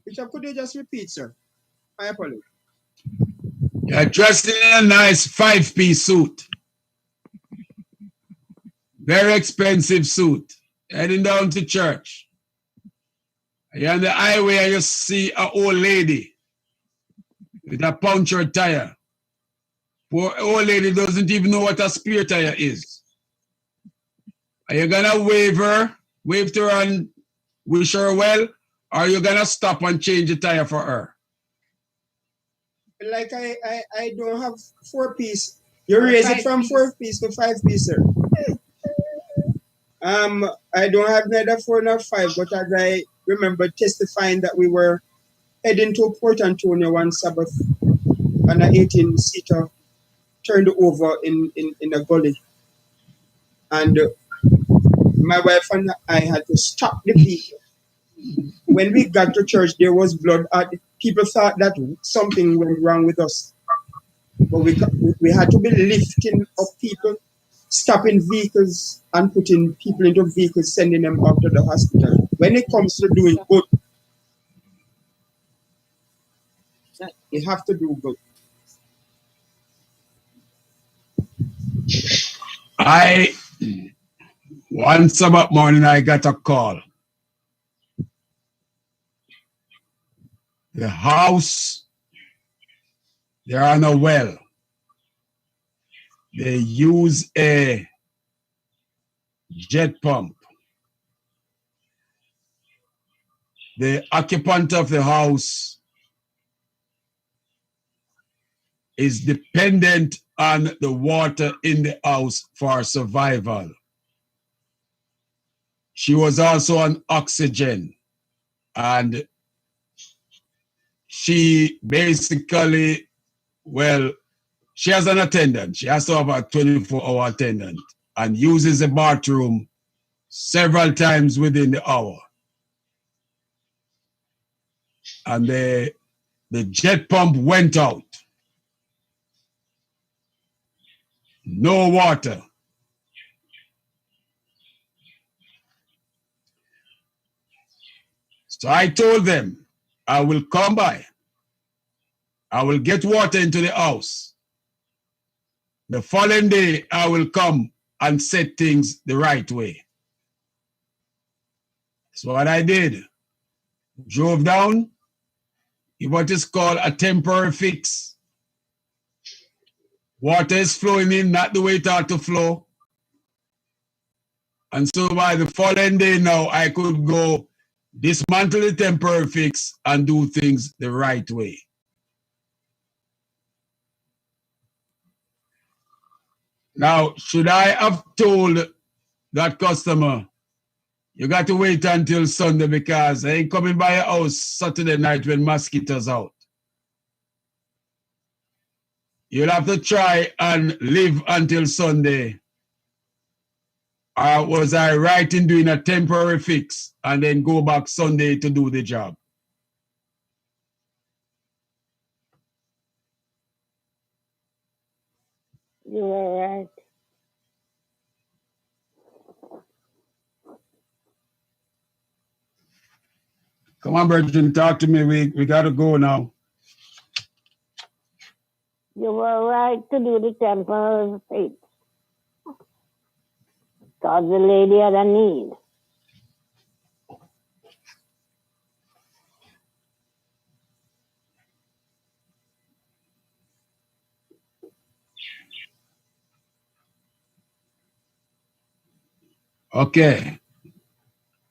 Speaker 1: Bishop, could you just repeat, sir? I apologize.
Speaker 2: You're dressed in a nice 5-piece suit. Very expensive suit. Heading down to church. You're on the highway and you see an old lady with a punctured tire. Poor old lady doesn't even know what a spare tire is. Are you gonna wave to her and wish her well? Or are you gonna stop and change the tire for her?
Speaker 1: Like I don't have 4-piece. You raise it from 4-piece to 5-piece, sir. I don't have neither 4 nor 5, but as I remember testifying that we were heading to Port Antonio one Sabbath, and an 18-seater turned over in a gully. And my wife and I had to stop the vehicle. When we got to church, there was blood. People thought that something went wrong with us. But we had to be lifting up people, stopping vehicles and putting people into vehicles, sending them out to the hospital. When it comes to doing good, you have to do good.
Speaker 2: One Sabbath morning, I got a call. The house, they're on a well. They use a jet pump. The occupant of the house is dependent on the water in the house for survival. She was also on oxygen, and she basically, she has an attendant. She has to have a 24-hour attendant and uses the bathroom several times within the hour. And the jet pump went out. No water. So I told them, I will come by. I will get water into the house. The following day, I will come and set things the right way. So what I did, drove down, what is called a temporary fix. Water is flowing in, not the way it ought to flow. And so by the following day now, I could go dismantle the temporary fix and do things the right way. Now, should I have told that customer, you got to wait until Sunday because I ain't coming by your house Saturday night when mosquitoes out? You'll have to try and live until Sunday. Or was I right in doing a temporary fix and then go back Sunday to do the job?
Speaker 12: You were right.
Speaker 2: Come on, Brethren, talk to me. We got to go now.
Speaker 12: You were right to do the temple fix. Because the lady had a need.
Speaker 2: Okay.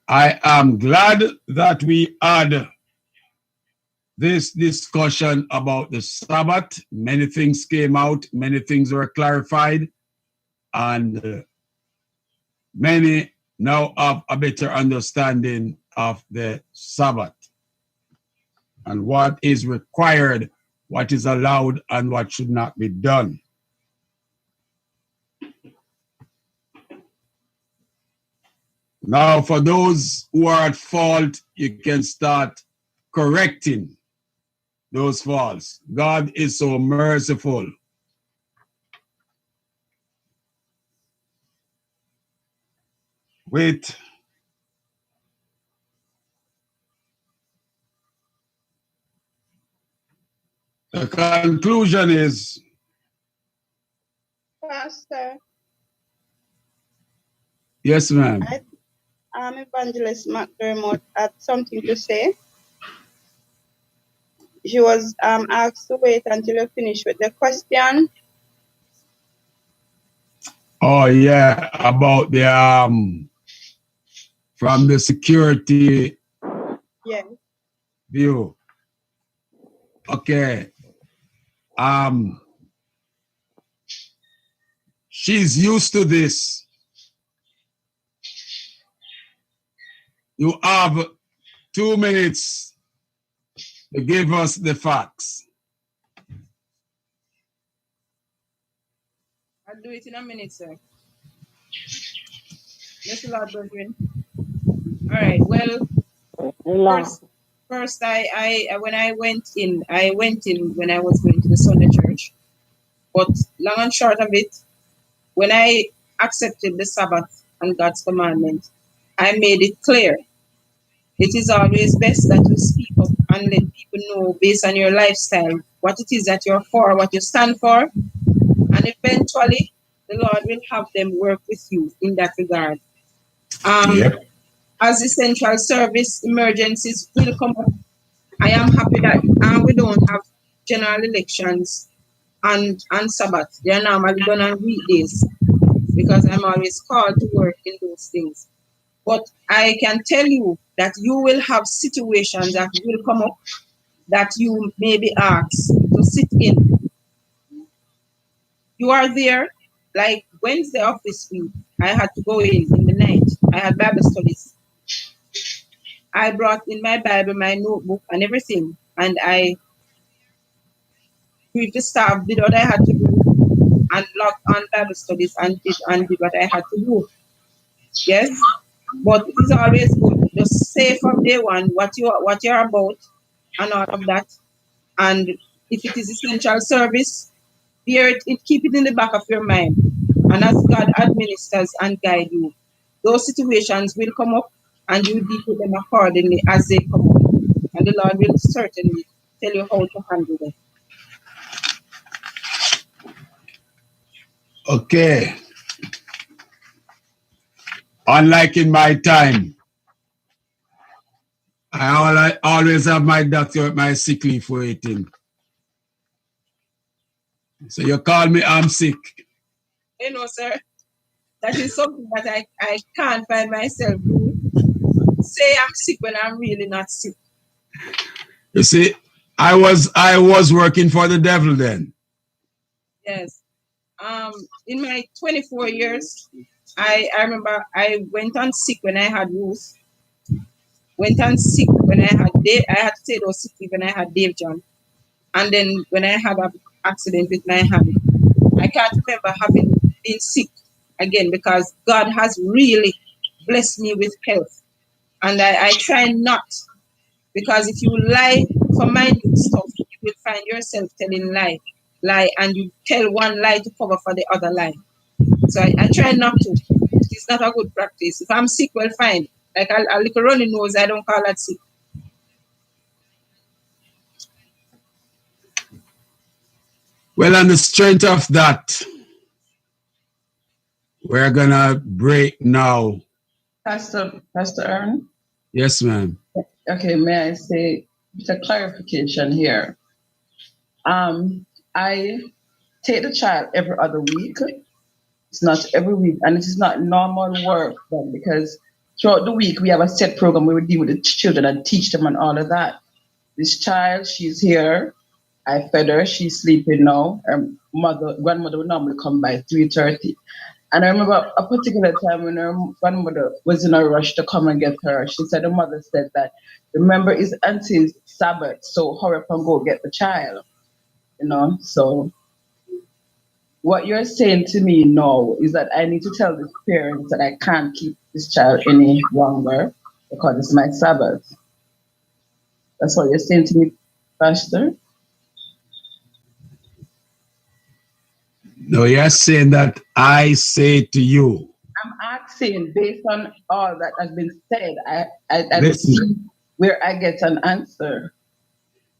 Speaker 2: I am glad that we had this discussion about the Sabbath. Many things came out, many things were clarified, and many now have a better understanding of the Sabbath and what is required, what is allowed, and what should not be done. Now, for those who are at fault, you can start correcting those faults. God is so merciful. Wait. The conclusion is,
Speaker 5: Pastor,
Speaker 2: yes, ma'am.
Speaker 5: Evangelist McDermott had something to say. She was asked to wait until you finish with the question.
Speaker 2: Oh yeah, about the from the security view. Okay. She's used to this. You have 2 minutes to give us the facts.
Speaker 9: I'll do it in a minute, sir. Yes, Lord, brethren. All right. Well, first, I when I went in when I was going to the Sunday church. But long and short of it, when I accepted the Sabbath and God's commandment, I made it clear. It is always best that you speak up and let people know based on your lifestyle what it is that you're for, what you stand for, and eventually the Lord will have them work with you in that regard. As essential service emergencies will come up, I am happy that we don't have general elections and Sabbath. They are normally done on weekdays because I'm always called to work in those things. But I can tell you that you will have situations that will come up that you may be asked to sit in. You are there, like Wednesday of this week, I had to go in the night. I had Bible studies. I brought in my Bible, my notebook, and everything, and I with the staff did what I had to do and logged on Bible studies and did what I had to do. Yes, but it is always good. Just say from day one what you're about and all of that. And if it is essential service, keep it in the back of your mind. And as God administers and guide you, those situations will come up and you deal with them accordingly as they come up. And the Lord will certainly tell you how to handle them.
Speaker 2: Okay. Unlike in my time, I always have my doctor at my sick leave waiting. So you call me, I'm sick.
Speaker 5: You know, sir, that is something that I can't find myself doing.
Speaker 9: say I'm sick when I'm really not sick.
Speaker 2: You see, I was working for the devil then.
Speaker 9: Yes. In my 24 years, I remember I went on sick when I had Ruth. Went on sick when I had Dave. I had to take those sick leave when I had Dave John. And then when I had an accident with my hand, I can't remember having been sick again because God has really blessed me with health. And I try not, because if you lie for minute stuff, you will find yourself telling lie, and you tell one lie to cover for the other lie. So I try not to. It's not a good practice. If I'm sick, well, fine. Like a little runny nose, I don't call that sick.
Speaker 2: Well, on the strength of that, we're gonna break now.
Speaker 10: Pastor Aaron?
Speaker 2: Yes, ma'am.
Speaker 10: Okay, may I say just a clarification here? I take the child every other week. It's not every week, and it is not normal work then, because throughout the week we have a set program where we deal with the children and teach them and all of that. This child, she's here. I fed her. She's sleeping now. Her grandmother would normally come by 3:30. And I remember a particular time when her grandmother was in a rush to come and get her. She said, the mother said that, remember, it's Auntie's Sabbath, so hurry up and go get the child. So what you're saying to me now is that I need to tell the parents that I can't keep this child any longer because it's my Sabbath. That's what you're saying to me, Pastor?
Speaker 2: No, you're saying that I say to you.
Speaker 10: I'm asking based on all that has been said. I don't
Speaker 2: Listen.
Speaker 10: see where I get an answer.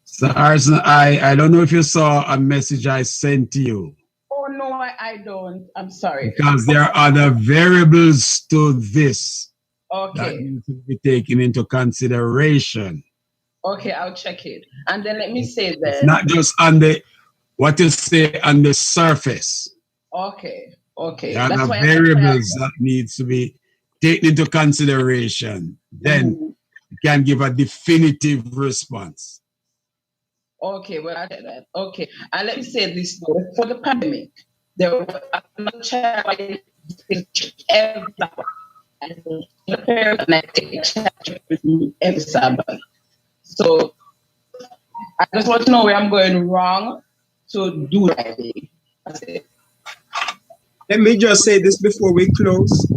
Speaker 2: So, Arson, I don't know if you saw a message I sent to you.
Speaker 10: Oh, no, I don't. I'm sorry.
Speaker 2: Because there are other variables to this that
Speaker 10: Okay.
Speaker 2: need to be taken into consideration.
Speaker 10: Okay, I'll check it. And then let me say
Speaker 2: It's
Speaker 10: this.
Speaker 2: not just on the, what you say, on the surface.
Speaker 10: Okay.
Speaker 2: There are
Speaker 10: That's
Speaker 2: other
Speaker 10: why
Speaker 2: variables that needs to be taken into consideration. Then you can give a definitive response.
Speaker 10: Okay, well, I said that. Okay. And let me say this though. For the pandemic, there was a child every Sabbath. And the parents and I take child with me every Sabbath. So I just want to know where I'm going wrong to do that. That's it.
Speaker 1: Let me just say this before we close.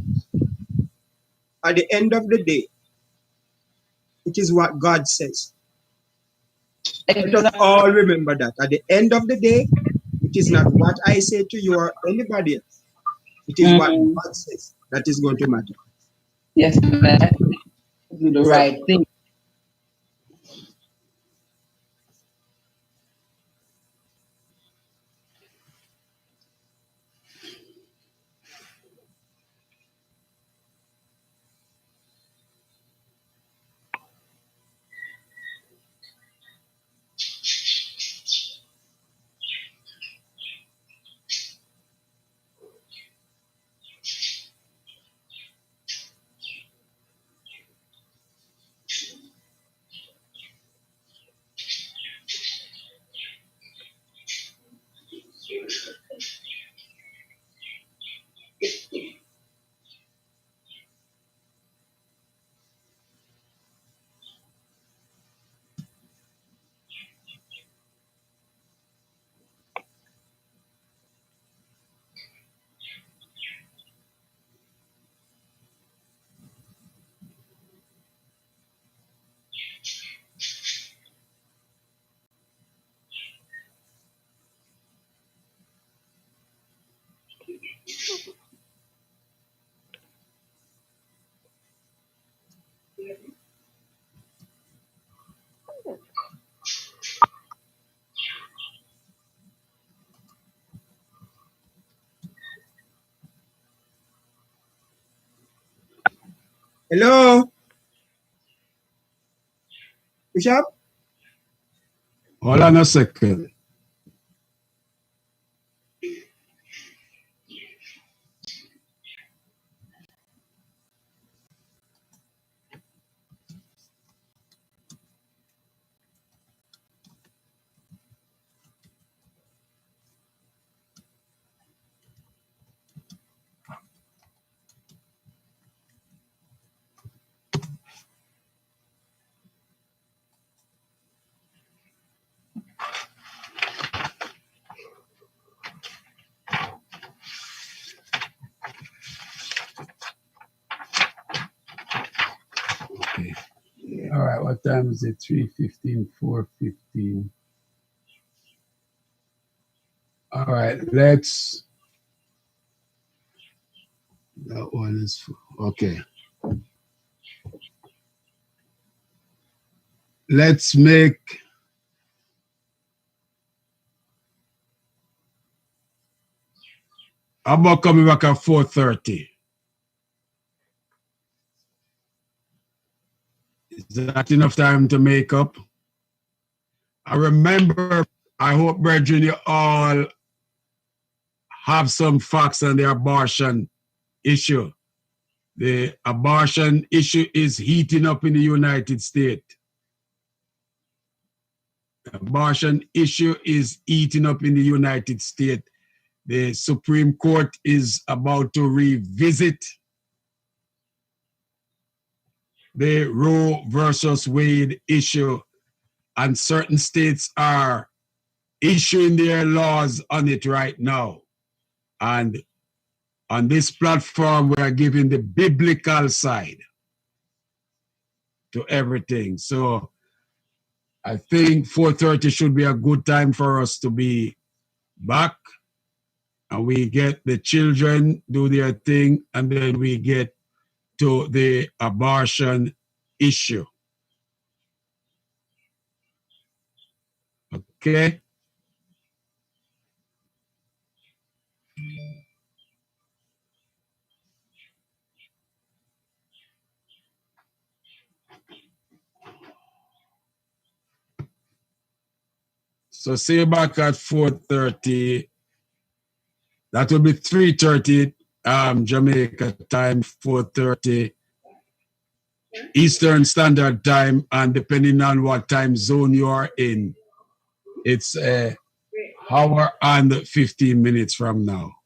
Speaker 1: At the end of the day, it is what God says. Let us all remember that. At the end of the day, it is not what I say to you or anybody else. It is what God says that is going to matter.
Speaker 10: Yes, man. Do the right thing.
Speaker 1: Hello? Bishop?
Speaker 2: Hold on a second. All right, what time is it? 3:15, 4:15. All right, let's. That one is okay. Let's make. How about coming back at 4:30? Is that enough time to make up? I remember, I hope, brethren, you all have some facts on the abortion issue. The abortion issue is heating up in the United States. The abortion issue is heating up in the United States. The Supreme Court is about to revisit the Roe versus Wade issue, and certain states are issuing their laws on it right now. And on this platform, we are giving the biblical side to everything. So I think 4:30 should be a good time for us to be back, and we get the children do their thing, and then we get to the abortion issue. Okay? So see you back at 4:30. That will be 3:30 Jamaica time, 4:30 Eastern Standard Time, and depending on what time zone you are in, it's an hour and 15 minutes from now.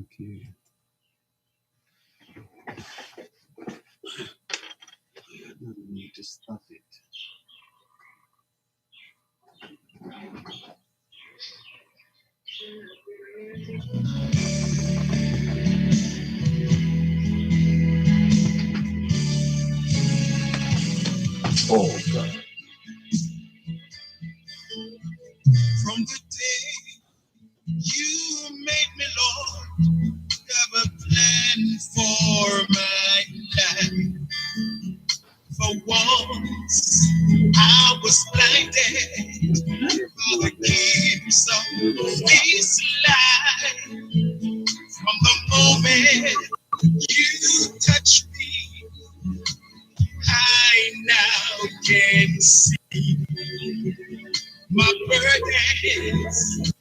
Speaker 2: Okay. I don't need to stop it. Oh, God.
Speaker 13: for my life. For once I was blinded by the gifts of this life. From the moment you touched me, I now can see my burdens